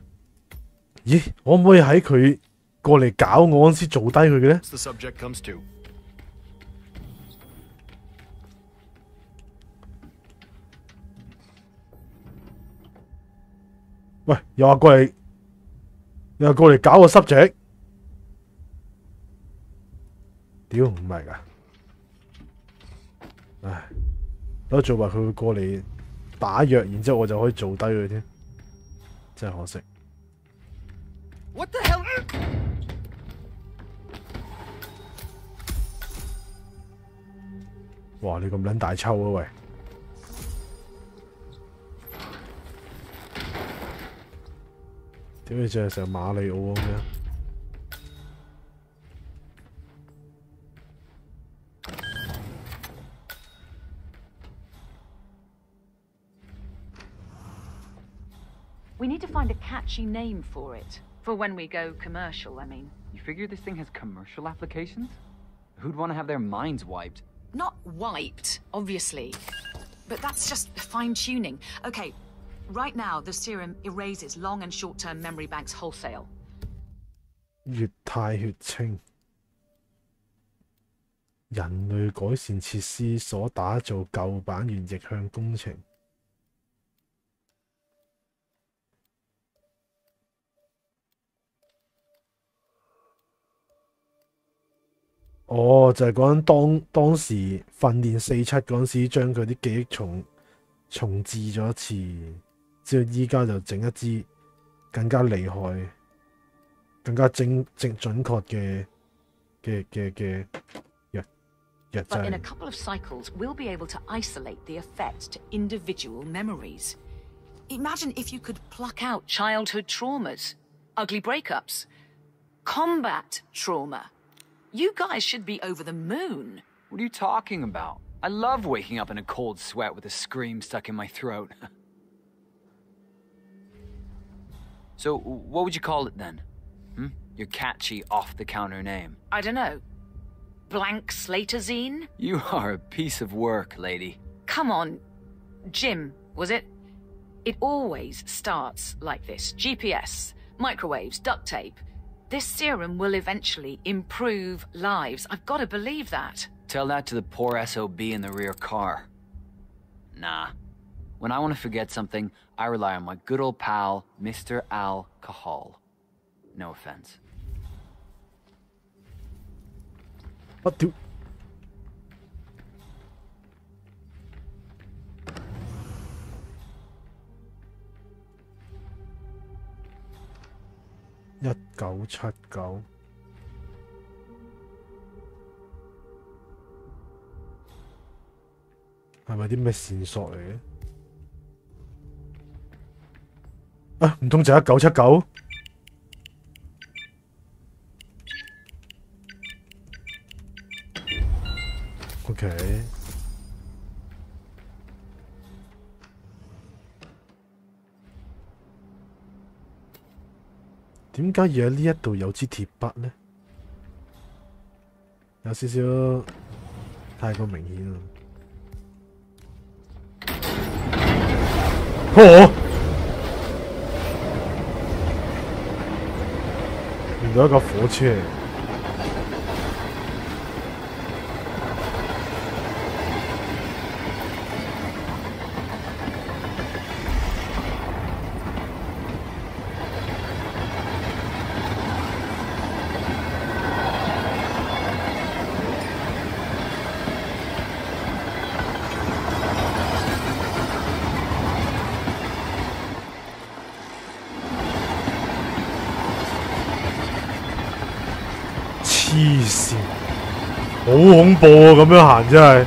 咦？可唔可以喺佢過嚟搞我嗰陣時做低佢嘅咧？ the subject comes to. 喂，又話過嚟搞個 subject， 屌唔係㗎，唉，我做話佢會過嚟打藥，然之後我就可以做低佢添，真係可惜。What the hell? 哇！你咁撚大抽啊喂！點解淨係成馬里奧咁樣？ We need to find a catchy name for it. For when we go commercial, I mean. You figure this thing has commercial applications? Who'd want to have their minds wiped? Not wiped, obviously. But that's just fine-tuning. Okay, right now the serum erases long and short-term memory banks wholesale. 液態血清，人類改善設施所打造舊版原逆向工程。 哦，就係講緊當時訓練47嗰陣時，將佢啲記憶重置咗一次，之後依家就整一支更加厲害、更加準確嘅藥劑。 But in a couple of cycles, we'll be able to isolate the effect to individual memories. Imagine if you could pluck out childhood traumas, ugly breakups, combat trauma. You guys should be over the moon. What are you talking about? I love waking up in a cold sweat with a scream stuck in my throat. So, what would you call it then? Your catchy, off-the-counter name. I don't know. Blank Slaterzine? You are a piece of work, lady. Come on. Jim, was it? It always starts like this. GPS, microwaves, duct tape. This serum will eventually improve lives. I've got to believe that. Tell that to the poor SOB in the rear car. Nah. When I want to forget something, I rely on my good old pal, Mr. Alcohol. No offense. 我屌！1979係咪啲咩線索嚟嘅？啊，唔通就1979？ OK， 點解要喺呢一度有支鐵筆呢？有少少太過明顯啦。遇到一個火車。 黐線，好恐怖啊！咁樣行真係。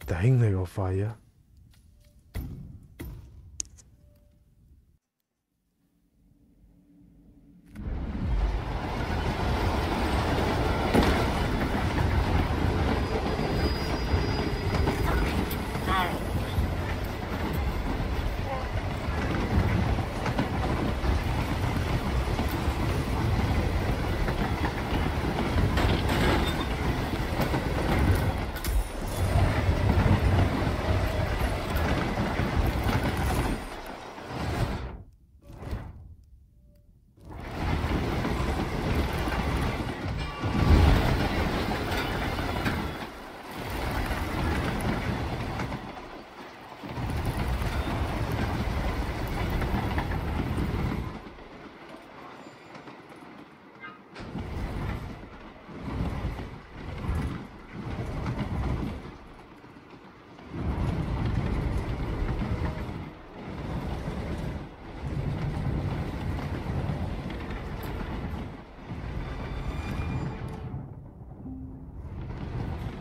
頂你個肺啊！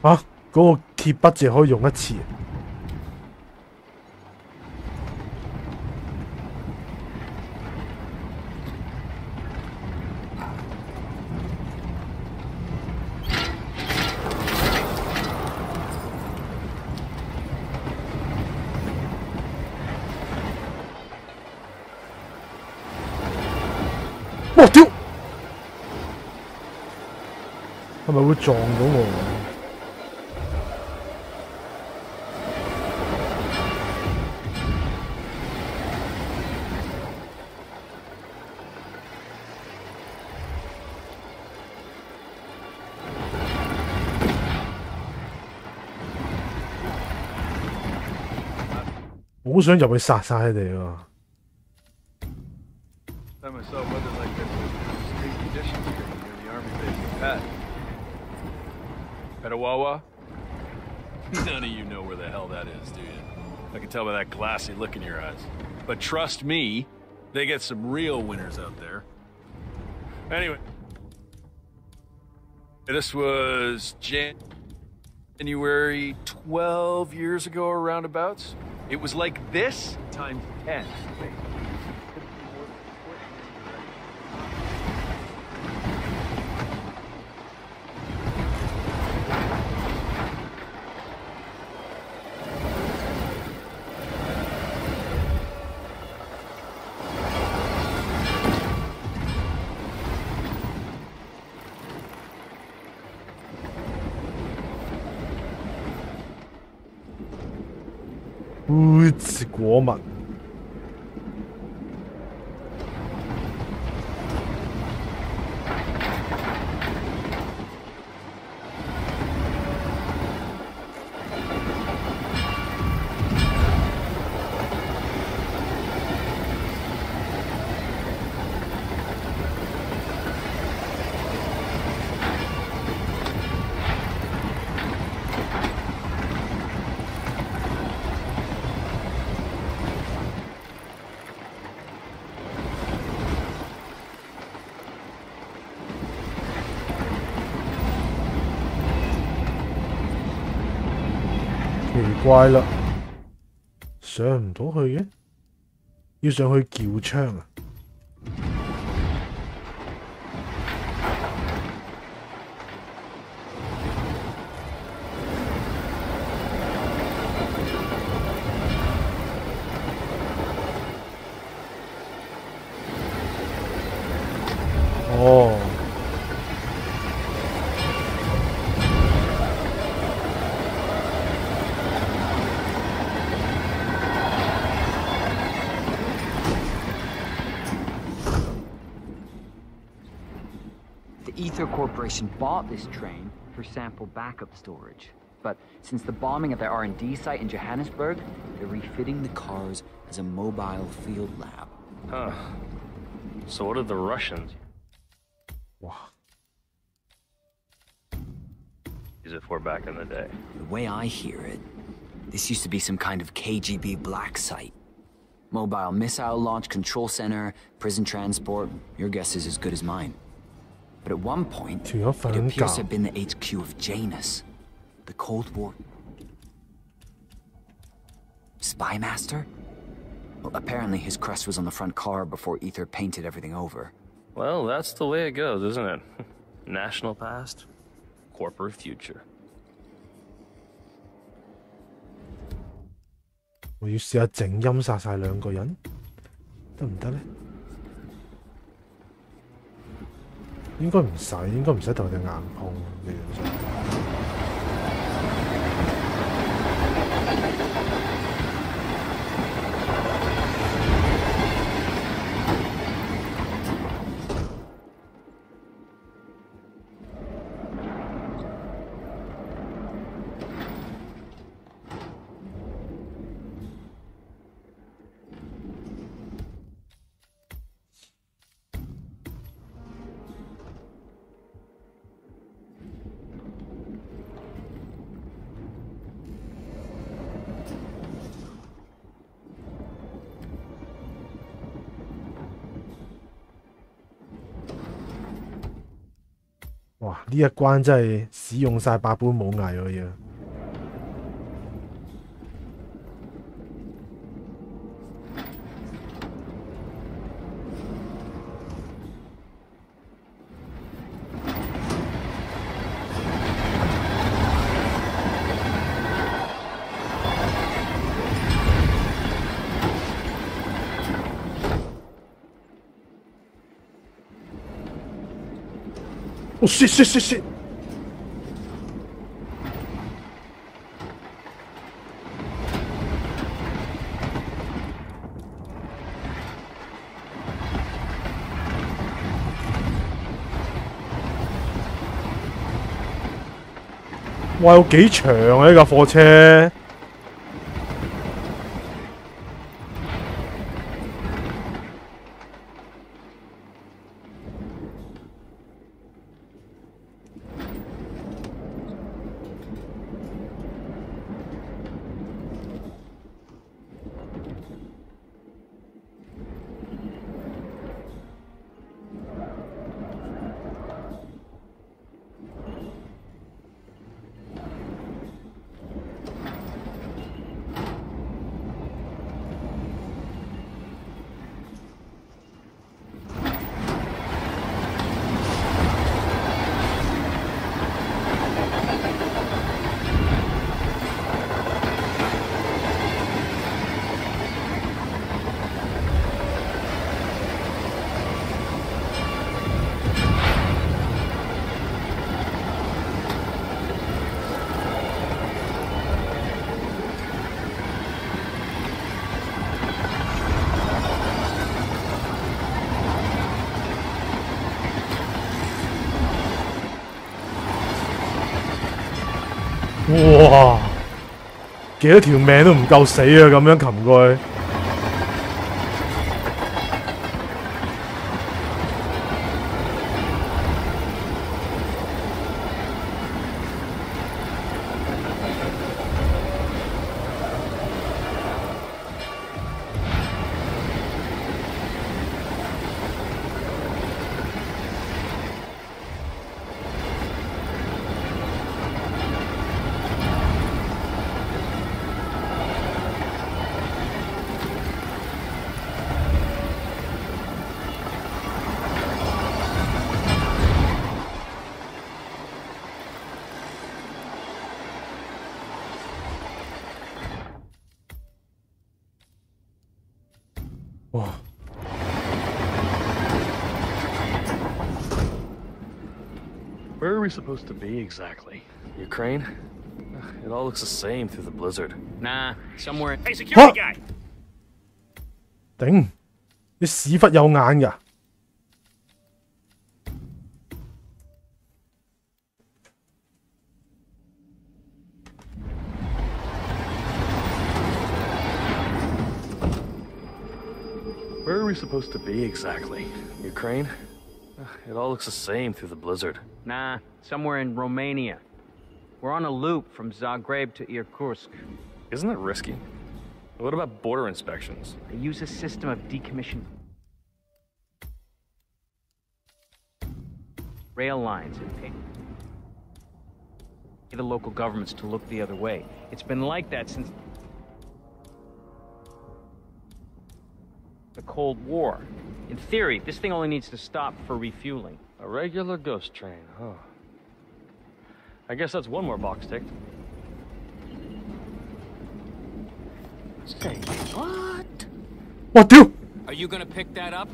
啊！嗰個鐵筆只可以用一次。哇！屌，係咪會撞到我？ 好想入去殺晒佢哋啊！ I myself wasn't like this in street conditions here near the army base. Pat. Petawawa? None of you know where the hell that is, do you? I can tell by that glassy look in your eyes. But trust me, they get some real winners out there. Anyway. This was January 12 years ago or roundabouts. It was like this times 10. 果蜜。奇怪啦，上唔到去嘅，要上去撬窗啊！哦。Ether Corporation bought this train for sample backup storage. But since the bombing at their R&D site in Johannesburg, they're refitting the cars as a mobile field lab. Huh. So what did the Russians use it for back in the day? The way I hear it, this used to be some kind of KGB black site. Mobile missile launch control center, prison transport, your guess is as good as mine. But at one point, it appears to have been the HQ of Janus, the Cold War spy master. Well, apparently his crest was on the front car before Ether painted everything over. Well, that's the way it goes, isn't it? National past, corporate future. 我要試下靜音殺晒兩個人，得唔得呢？應該唔使同佢哋硬碰理論上。哇！呢一關真係使用晒百般武藝喎要。哦shit！哇！有幾長啊呢架貨車！哇！幾多條命都唔夠死啊！咁樣擒過去。哇！ Where are we supposed to be exactly? Ukraine? It all looks the same through the blizzard. Nah, somewhere. Hey, security guy! 頂！你屎忽有眼㗎！ Where are we supposed to be exactly? Ukraine? It all looks the same through the blizzard. Nah, somewhere in Romania. We're on a loop from Zagreb to Irkutsk. Isn't that risky? What about border inspections? They use a system of decommissioned rail lines and pay the local governments to look the other way. It's been like that since the Cold War. In theory, this thing only needs to stop for refueling. A regular ghost train, huh? I guess that's one more box ticked. Say what? What the? Are you gonna pick that up?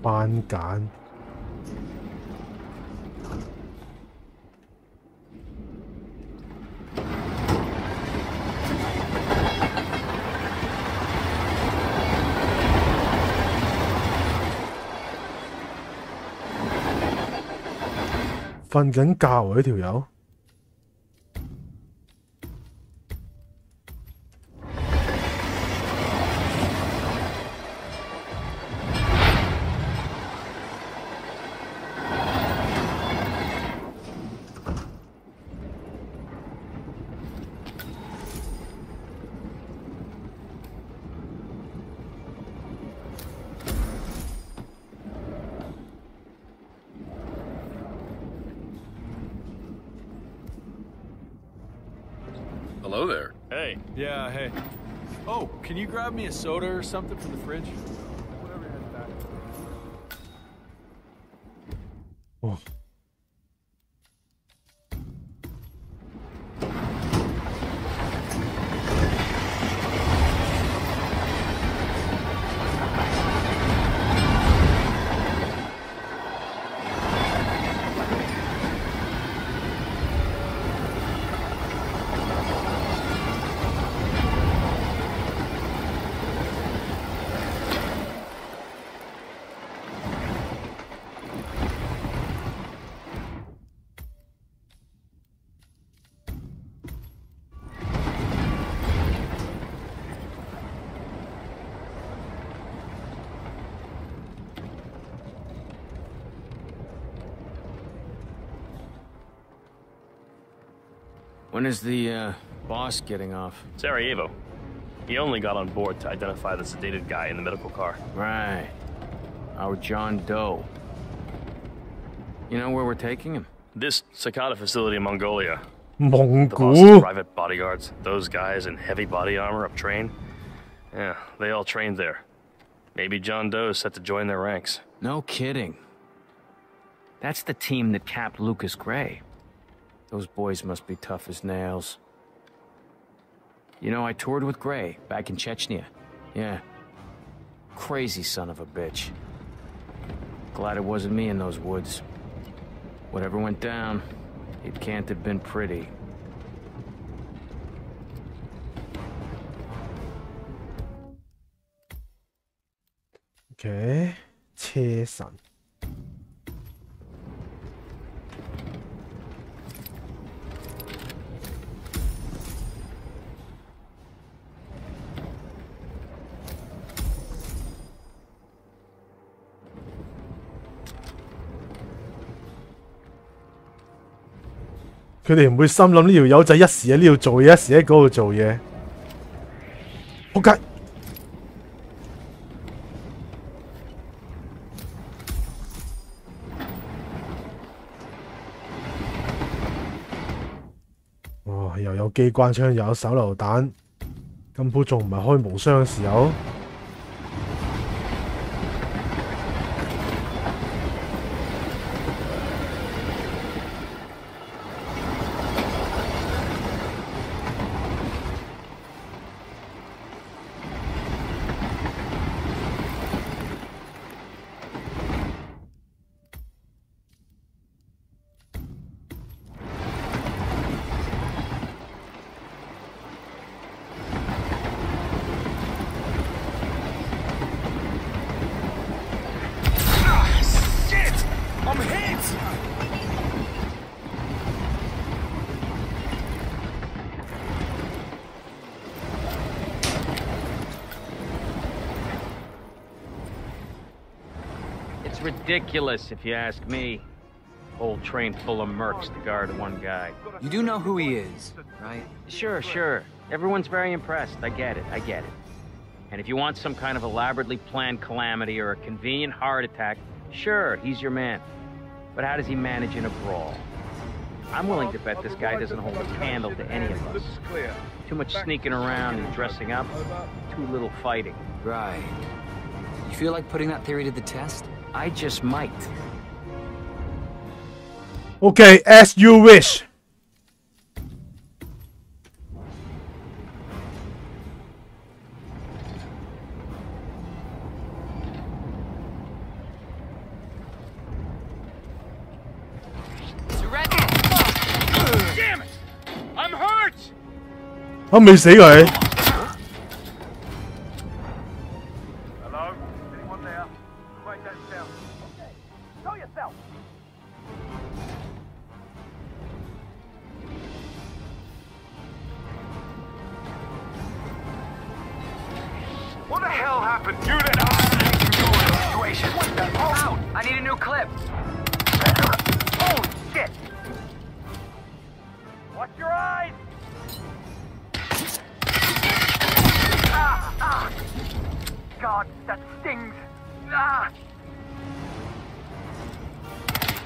番梘。瞓緊覺喎呢條友。 Hello there. Hey. Yeah, hey. Oh, can you grab me a soda or something from the fridge? Whatever you had back. Oh. When is the, boss getting off? Sarajevo. He only got on board to identify the sedated guy in the medical car. Right. Our John Doe. You know where we're taking him? This Sakata facility in Mongolia. Mongol? The boss's private bodyguards, those guys in heavy body armor up train. Yeah, they all trained there. Maybe John Doe is set to join their ranks. No kidding. That's the team that capped Lucas Gray. Those boys must be tough as nails. You know, I toured with Gray back in Chechnya. Yeah. Crazy son of a bitch. Glad it wasn't me in those woods. Whatever went down, it can't have been pretty. Okay, 車神。佢哋唔會心諗呢條友仔一時喺呢度做嘢，一時喺嗰度做嘢。仆街！哦，又有機關槍，又有手榴彈，根本仲唔係開無雙嘅時候。Ridiculous, if you ask me. Whole train full of mercs to guard one guy. You do know who he is, right? Sure. Everyone's very impressed. I get it. And if you want some kind of elaborately planned calamity or a convenient heart attack, sure, he's your man. But how does he manage in a brawl? I'm willing to bet this guy doesn't hold a candle to any of us. Too much sneaking around and dressing up, too little fighting. Right. You feel like putting that theory to the test? I just might. Okay, as you wish. Damn it! I'm hurt. 我未死佢。What the hell happened? You did not control the situation. What the hell? Out! I need a new clip. Holy shit! Watch your eyes! God, that stings.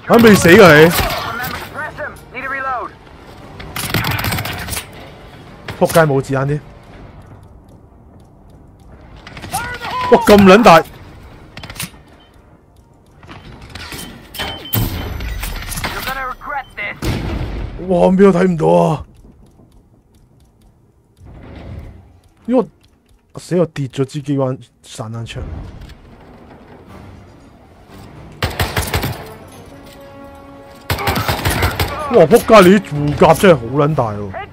我未死佢。Remember to press him. Need a reload. 仆街冇子彈添。哇咁撚大！哇邊度睇唔到啊！因為我死我跌咗支機關散彈槍。哇仆街！你啲護甲真係好撚大喎！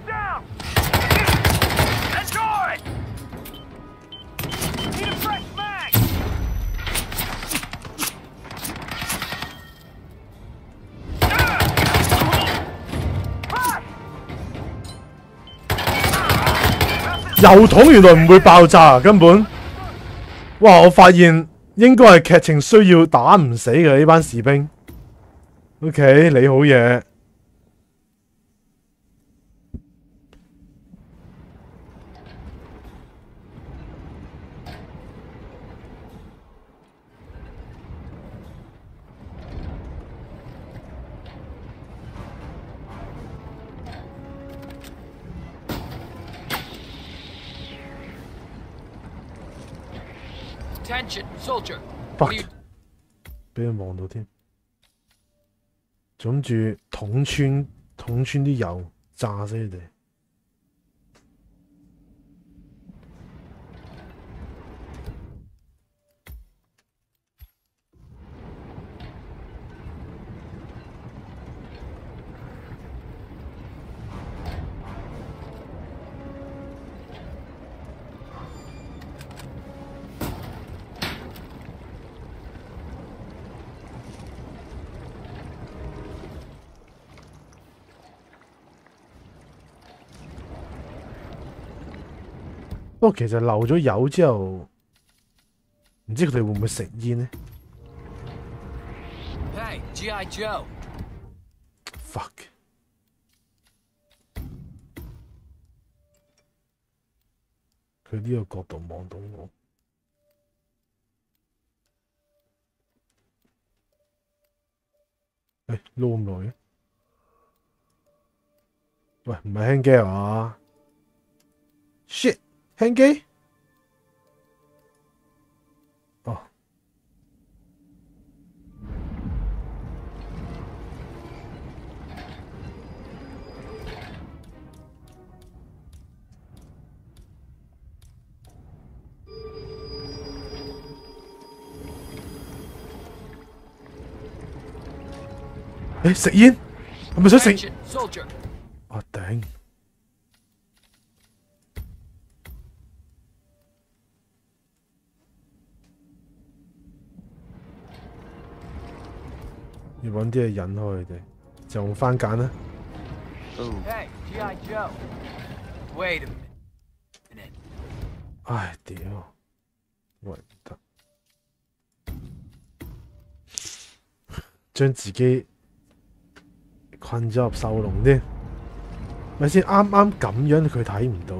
油桶原來唔會爆炸啊！根本，哇！我發現應該係劇情需要打唔死嘅呢班士兵。OK， 你好嘢。Attention, soldier. fuck， 俾人望到添，諗住捅穿啲油，炸死你哋。不過其實漏咗油之後，唔知佢哋會唔會食煙呢 Hey, G.I. Joe. Fuck. 佢呢個角度望到我。誒，撈咁耐嘅？喂，唔係輕機係嘛 ？Shit， 輕機？哦。誒，食煙？係咪想食？我頂！要揾啲嘢引開佢哋，就用番梘啦。Hey, G.I. Joe. Wait a minute. 唉，屌！喂，唔得，將自己困咗入獸籠添。咪先啱啱咁樣佢睇唔到，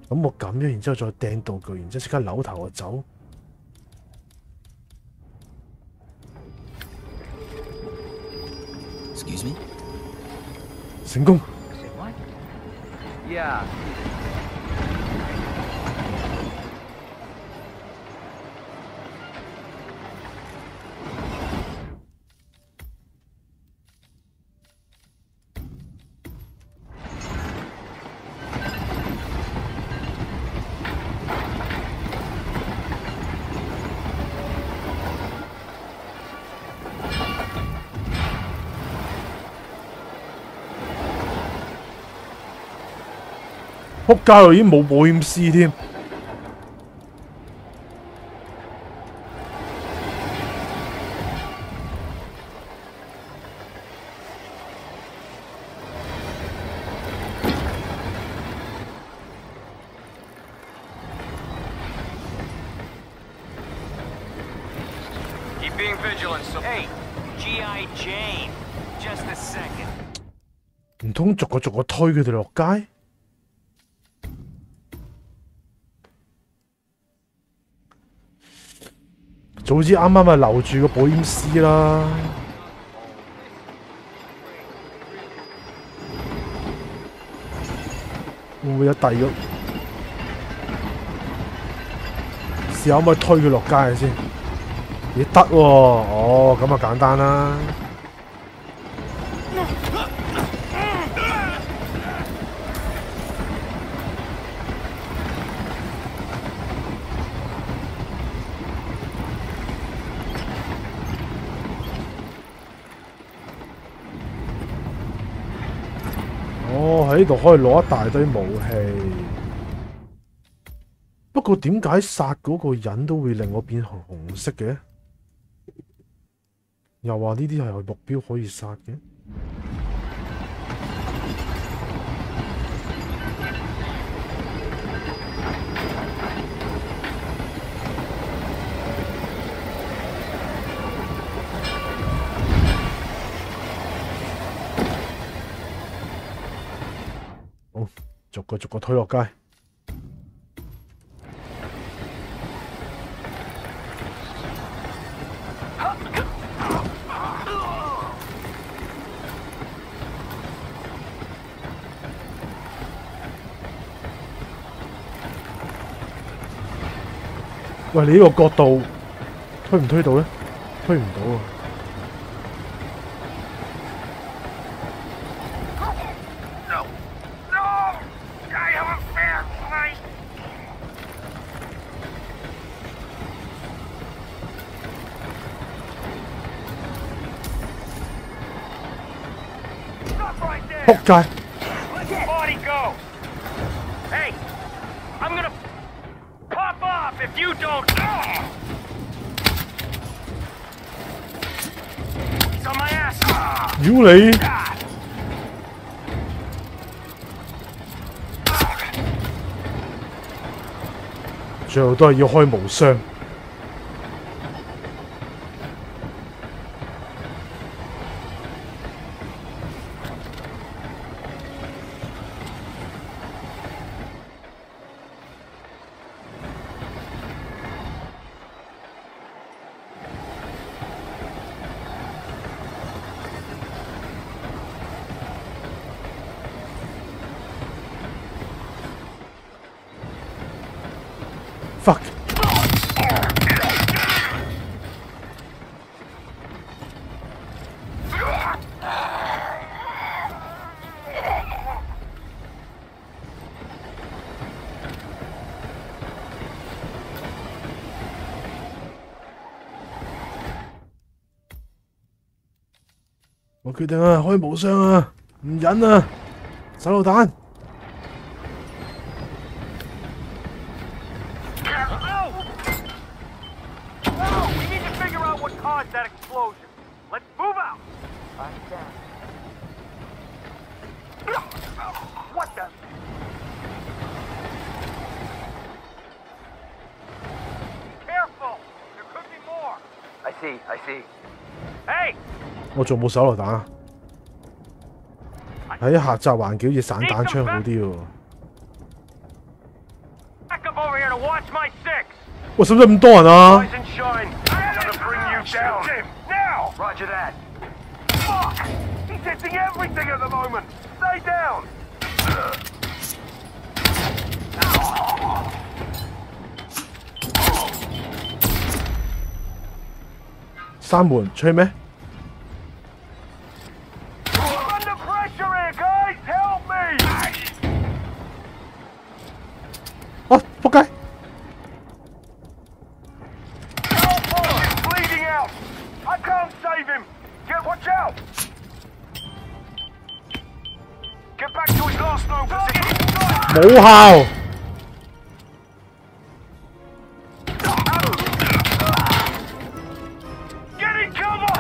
咁我咁樣然之後再掟道具，然之後即刻扭頭就走。Excuse me? 成功。Yeah.仆街喎，已經冇保險絲添。Keep being vigilant, so hey, G.I. Jane, just a second. 唔通逐個推佢哋落街？早知啱啱咪留住個保險絲啦！會唔會有第二個？試下可唔可以推佢落街先？咦得喎！哦，咁啊簡單啦。哦，喺呢度可以攞一大堆武器。不過點解殺嗰個人都會令我變紅色嘅？又話呢啲係目標可以殺嘅？好，逐個推落街。喂，你呢個角度推唔推到咧？推唔到啊！仆街！ Body go! Hey, I'm gonna pop off if you don't. He's on my ass. 妖你！最後都係要開無雙。Fuck！ 我決定啊，開無雙啊，唔忍啊，手榴彈。That explosion. Let's move out. What the? Careful. There could be more. I see. I see. Hey. 我仲冇手榴彈啊！喺狹窄環境好似散彈槍好啲喎。Back up over here to watch my six. 喂，使唔使咁多人啊？ Rise and shine. Gotta bring you down. Now. Roger that. Fuck! He's hitting everything at the moment. Stay down. 閂門吹咩？ Under pressure here, guys. Help me. 啊！仆街！ Bleeding out. I can't save him. Watch out. Get back to his last known position. 冇效。Get in cover.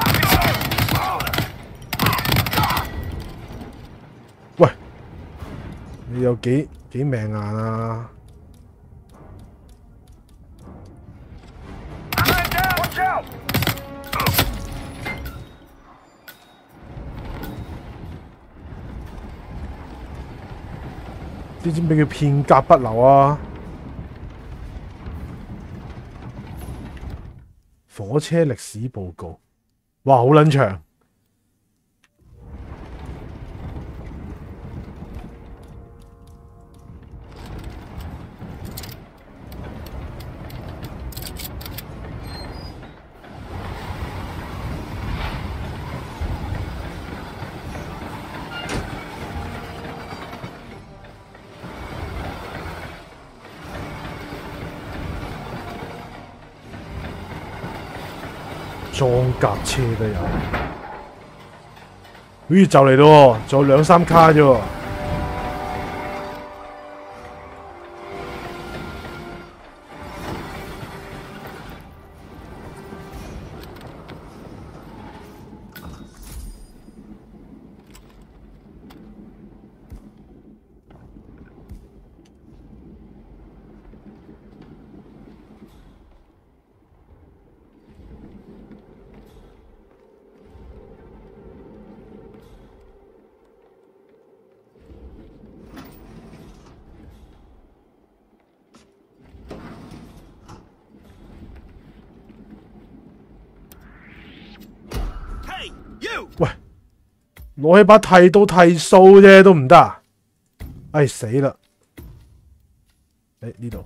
喂，你有幾命硬啊？ Watch out. 呢啲咩叫片甲不留啊？火車歷史報告，哇，好撚長。裝甲車都有，咦就嚟咯，仲有2、3卡啫喎。喂，攞起把剃刀剃鬚啫都唔得啊！唉死啦！呢度，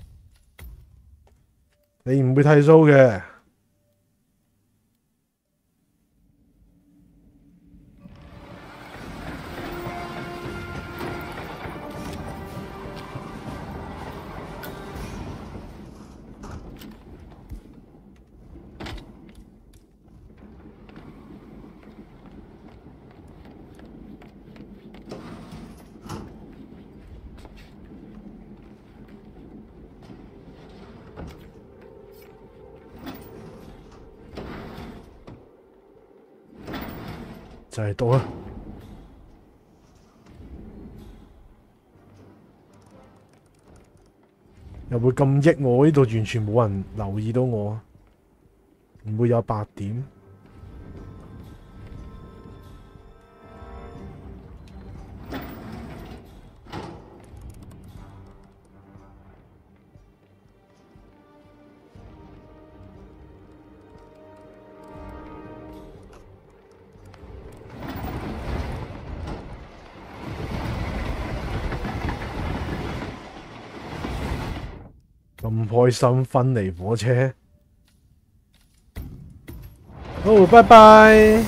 你唔會剃鬚嘅。就係到啦。又會咁益我？呢度完全冇人留意到我，唔會有8點。咁開心分離火車，好，拜拜。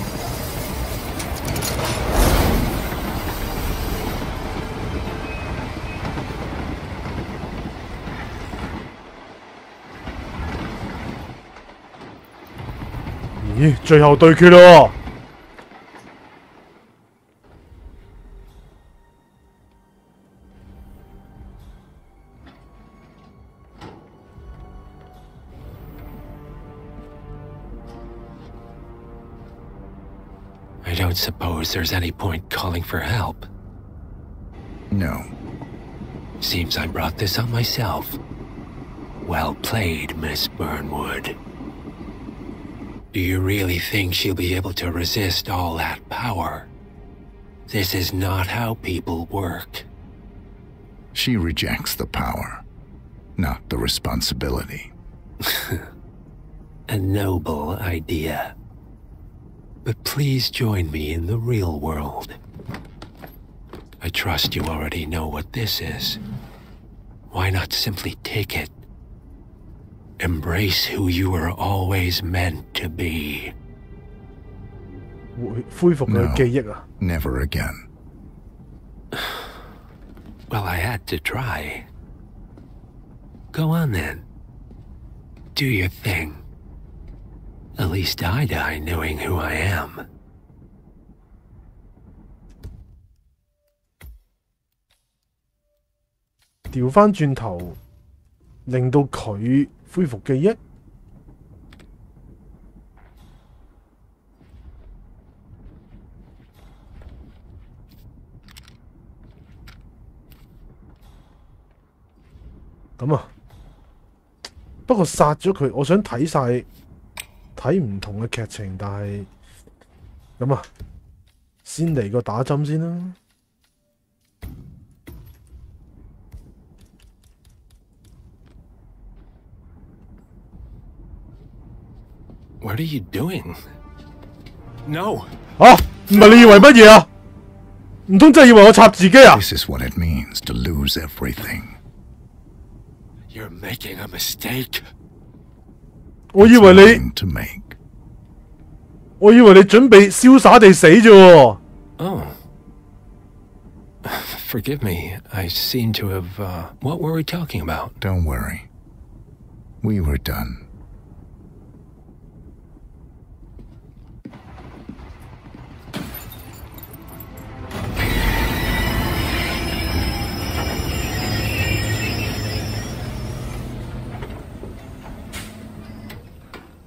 咦，最後對決咯！I don't suppose there's any point calling for help. No. Seems I brought this on myself. Well played, Miss Burnwood. Do you really think she'll be able to resist all that power? This is not how people work. She rejects the power, not the responsibility. A noble idea. But please join me in the real world. I trust you already know what this is. Why not simply take it? Embrace who you were always meant to be. No, never again. Well, I had to try. Go on then. Do your thing. At least I die knowing who I am. 調翻轉頭，令到佢恢復記憶。咁啊，不過殺咗佢，我想睇晒。睇唔同嘅劇情，但係咁啊，先嚟個打針先啦。What are you doing? No. 啊！唔係你以為乜嘢啊？唔通真係以為我插自己啊 ？This is what it means to lose everything. You're making a mistake. 我以為你準備瀟灑地死啫喎。Oh. Forgive me. I seem to have. What were we talking about? Don't worry. We were done.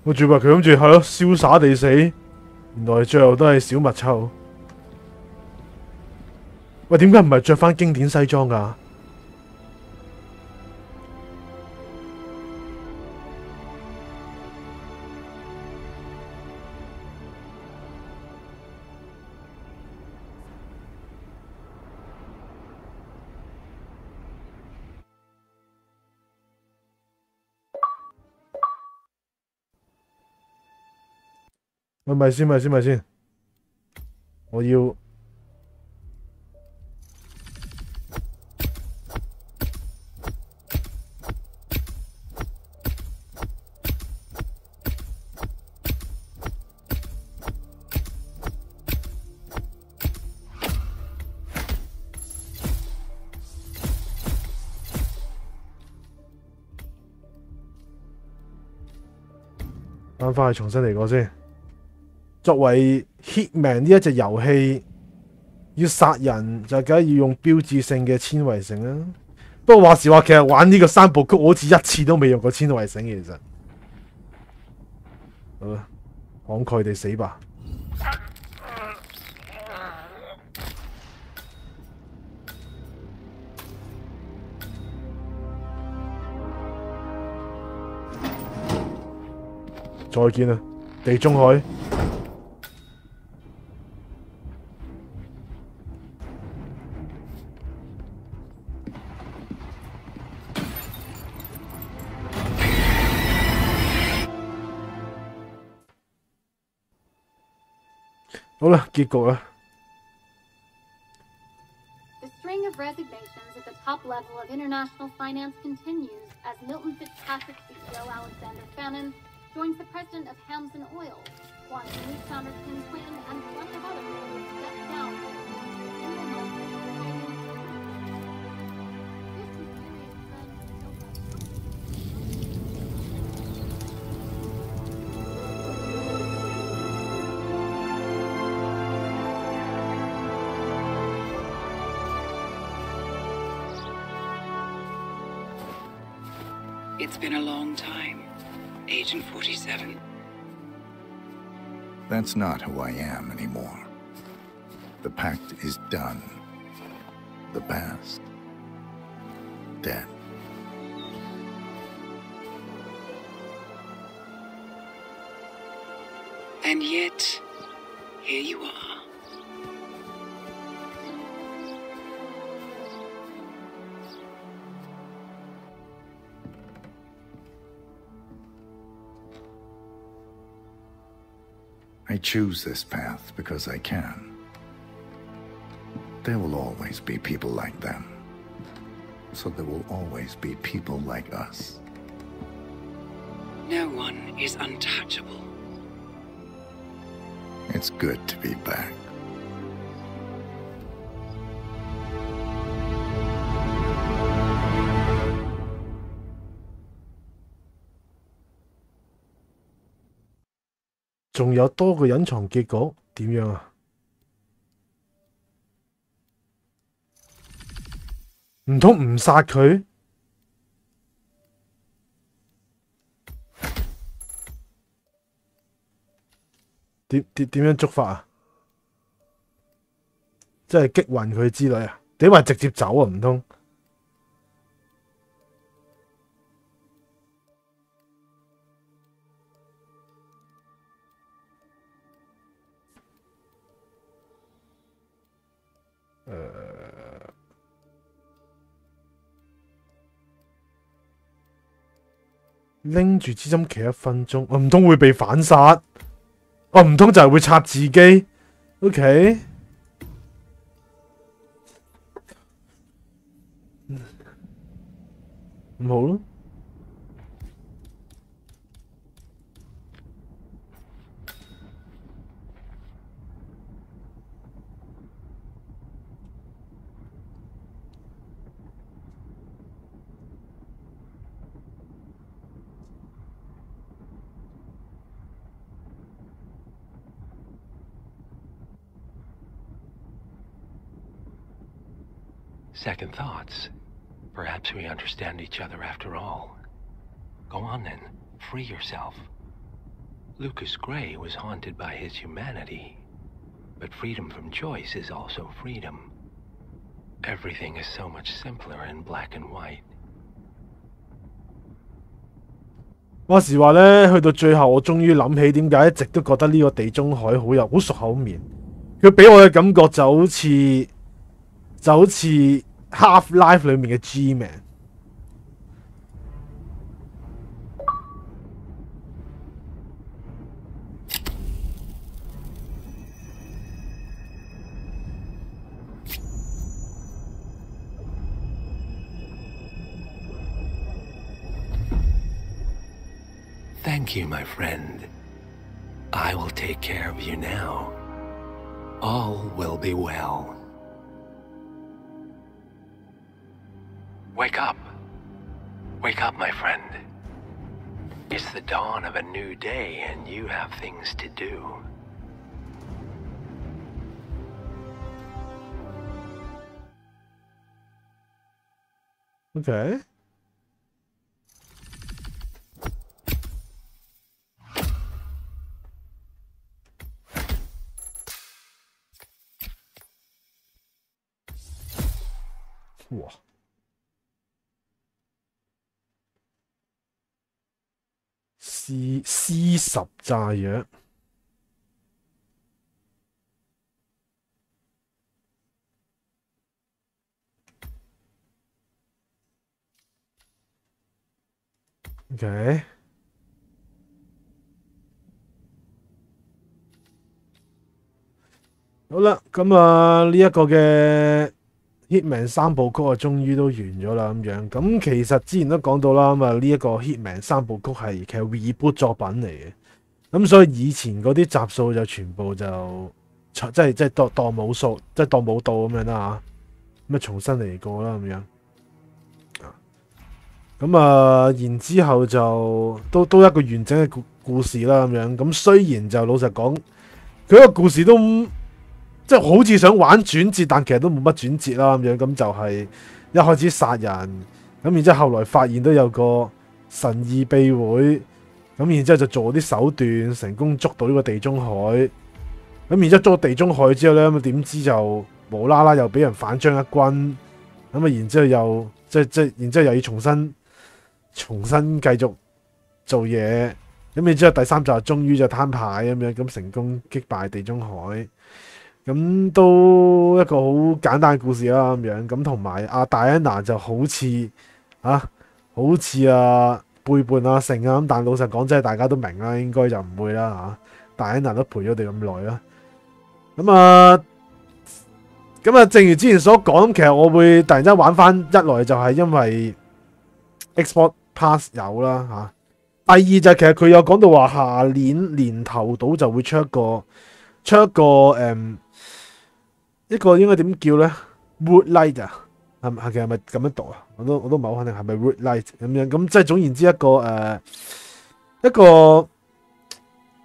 我仲以為佢諗住係咯，瀟灑地死，原來最後都係小麥臭。喂，點解唔係着翻經典西裝㗎？喂，咪先，我要翻去重新嚟過先。作為 Hitman 呢一隻遊戲，要殺人就梗係要用標誌性嘅纖維繩啦。不過話時話，其實玩呢個3部曲，我好似一次都未用過纖維繩嘅。其實，好啦，慷慨地死吧。再見啦，地中海。好啦，結局啦。The string of resignations at the top level of international finance continues as Milton Fitzpatrick CEO Alexander Fannin joins the president of Hamson Oil, Quantum Leap founder Tim Quinn, and plenty of other people who stepped down. It's been a long time, Agent 47. That's not who I am anymore. The pact is done. The past, dead. And yet, here you are. I choose this path because I can. There will always be people like them. So there will always be people like us. No one is untouchable. It's good to be back. "仲有多個隱藏結局，點樣啊？唔通唔殺佢？點樣捉法啊？即係激暈佢之類啊？點話直接走啊？唔通？拎住支針企1分鐘，我唔通會被反殺？我唔通就係會插自己 ？OK， 唔好咯。Second thoughts. Perhaps we understand each other after all. Go on then, free yourself. Lucas Gray was haunted by his humanity, but freedom from choice is also freedom. Everything is so much simpler in black and white. 話時話咧，去到最後，我終於諗起點解一直都覺得呢個地中海好熟口面。佢俾我嘅感覺就好似 Half-Life 裏面嘅 G-Man。Thank you, my friend. I will take care of you now. All will be well. Wake up. Wake up, my friend. It's the dawn of a new day, and you have things to do. Okay. Wow. C10炸藥。OK。好啦，咁啊呢一個嘅 Hitman 3部曲啊，終於都完咗啦咁樣。咁其實之前都講到啦，咁啊呢一個 Hitman 3部曲係其實 reboot 作品嚟嘅。咁所以以前嗰啲集數就全部就即係當冇數，即係當冇到咁樣啦嚇。咁啊重新嚟過啦咁樣。咁啊，然之後就都一個完整嘅故事啦咁樣。咁雖然就老實講，佢個故事都即係好似想玩轉折，但其實都冇乜轉折啦咁樣。咁就係一開始殺人，咁然之後後來發現都有個神異秘會，咁然之後就做啲手段，成功捉到呢個地中海。咁然之後捉到地中海之後咧，咁點知就無啦啦又俾人反將一軍，咁啊然之後又然之後又要重新繼續做嘢，咁然之後第3集終於就攤牌咁樣，咁成功擊敗地中海，咁都一個好簡單嘅故事啦咁樣。咁同埋阿戴安娜就好似背叛阿聖啊，咁但老實講真係大家都明啦，應該就唔會啦嚇。戴安娜都陪咗我哋咁耐啦，咁啊正如之前所講，其實我會突然間玩翻一來就係因為 Xbox Pass 有啦嚇，第二就係其實佢有講到話下年年頭到就會出一個一個應該點叫咧 Root Light 啊，其實係咪咁樣讀啊？我都唔係好肯定係咪 Root Light 咁樣，咁即係總言之一個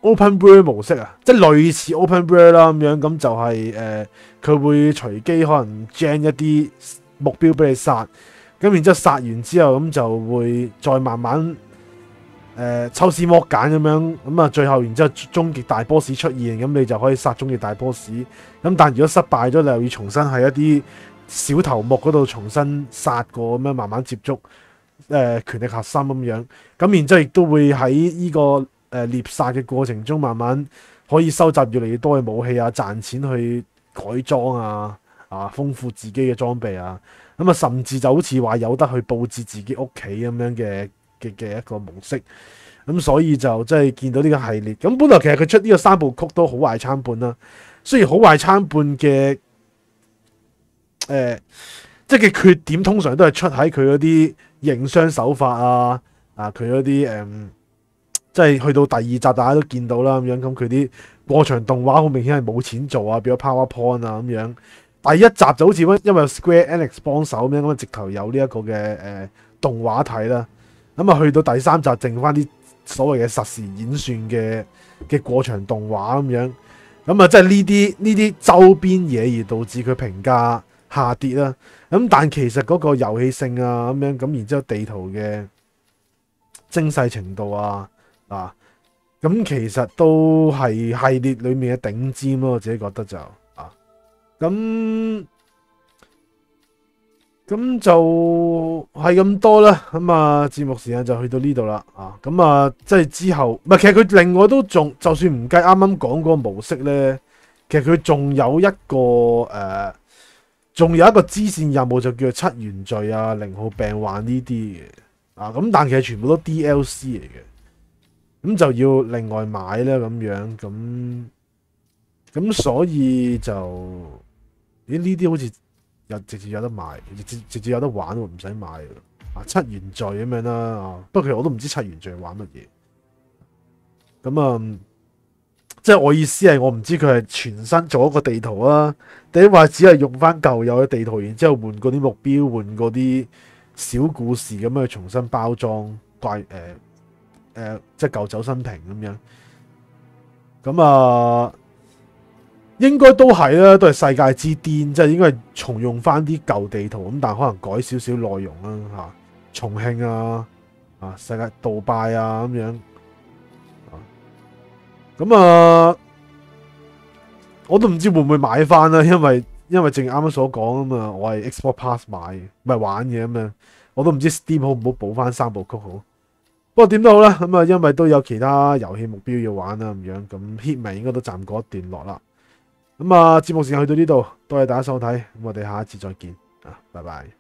Open World 模式啊，即係類似 Open World 啦咁樣，咁就係佢會隨機可能 gen 一啲目標俾你殺。咁然之後殺完之後，咁就會再慢慢抽絲剝繭咁樣，咁啊最後然之後終極大 boss 出現，咁你就可以殺終極大 boss。咁但如果失敗咗，你又要重新喺一啲小頭目嗰度重新殺過，咁樣慢慢接觸權力核心咁樣。咁然之後亦都會喺呢個獵殺嘅過程中，慢慢可以收集越嚟越多嘅武器啊，賺錢去改裝啊，豐富自己嘅裝備啊。咁啊，甚至就好似話有得去佈置自己屋企咁樣嘅一個模式，咁所以就即係見到呢個系列。咁本來其實佢出呢個3部曲都好壞參半啦。雖然好壞參半嘅即係嘅缺點，通常都係出喺佢嗰啲營商手法佢嗰啲即係去到第2集大家都見到啦咁樣。咁佢啲過場動畫好明顯係冇錢做啊，變咗 PowerPoint 啊咁樣。第1集就好似因為有 Square Enix 幫手咁樣，咁啊直頭有呢一個嘅動畫睇啦。咁啊去到第3集剩翻啲所謂嘅實時演算嘅過場動畫咁樣。咁啊即係呢啲周邊嘢而導致佢評價下跌啦。咁但其實嗰個遊戲性啊咁樣，咁然之後地圖嘅精細程度咁其實都係系列裡面嘅頂尖咯，我自己覺得就咁就係咁多啦。咁啊節目時間就去到呢度啦。咁啊即係之後唔係，其實佢另外都仲就算唔計啱啱講嗰個模式咧，其實佢仲有一個支線任務就叫做七原罪啊、0號病患呢啲嘅咁，但其實全部都 DLC 嚟嘅，咁就要另外買啦咁樣。咁所以就呢啲好似直接有得賣，直接有得玩喎，唔使買七原罪咁樣啦。不過其實我都唔知七原罪玩乜嘢。咁即係我意思係我唔知佢係全新做一個地圖啊，定話只係用翻舊有嘅地圖，然之後換嗰啲目標，換嗰啲小故事咁樣去重新包裝即係舊酒新瓶咁樣。咁應該都係啦，都係世界之巔，即係應該係重用翻啲舊地圖咁，但係可能改少少內容啦重慶世界杜拜咁樣咁我都唔知會唔會買翻啦，因為正啱啱所講嘛，我係 Xbox Pass 買，唔係玩嘅咁樣，我都唔知 Steam 好唔好補翻3部曲好。不過點都好啦，咁啊，因為都有其他遊戲目標要玩啦，咁樣咁 Hitman 應該都暫告一段落啦。咁啊，節目時間去到呢度，多謝大家收睇，咁我哋下一次再見啊，拜拜。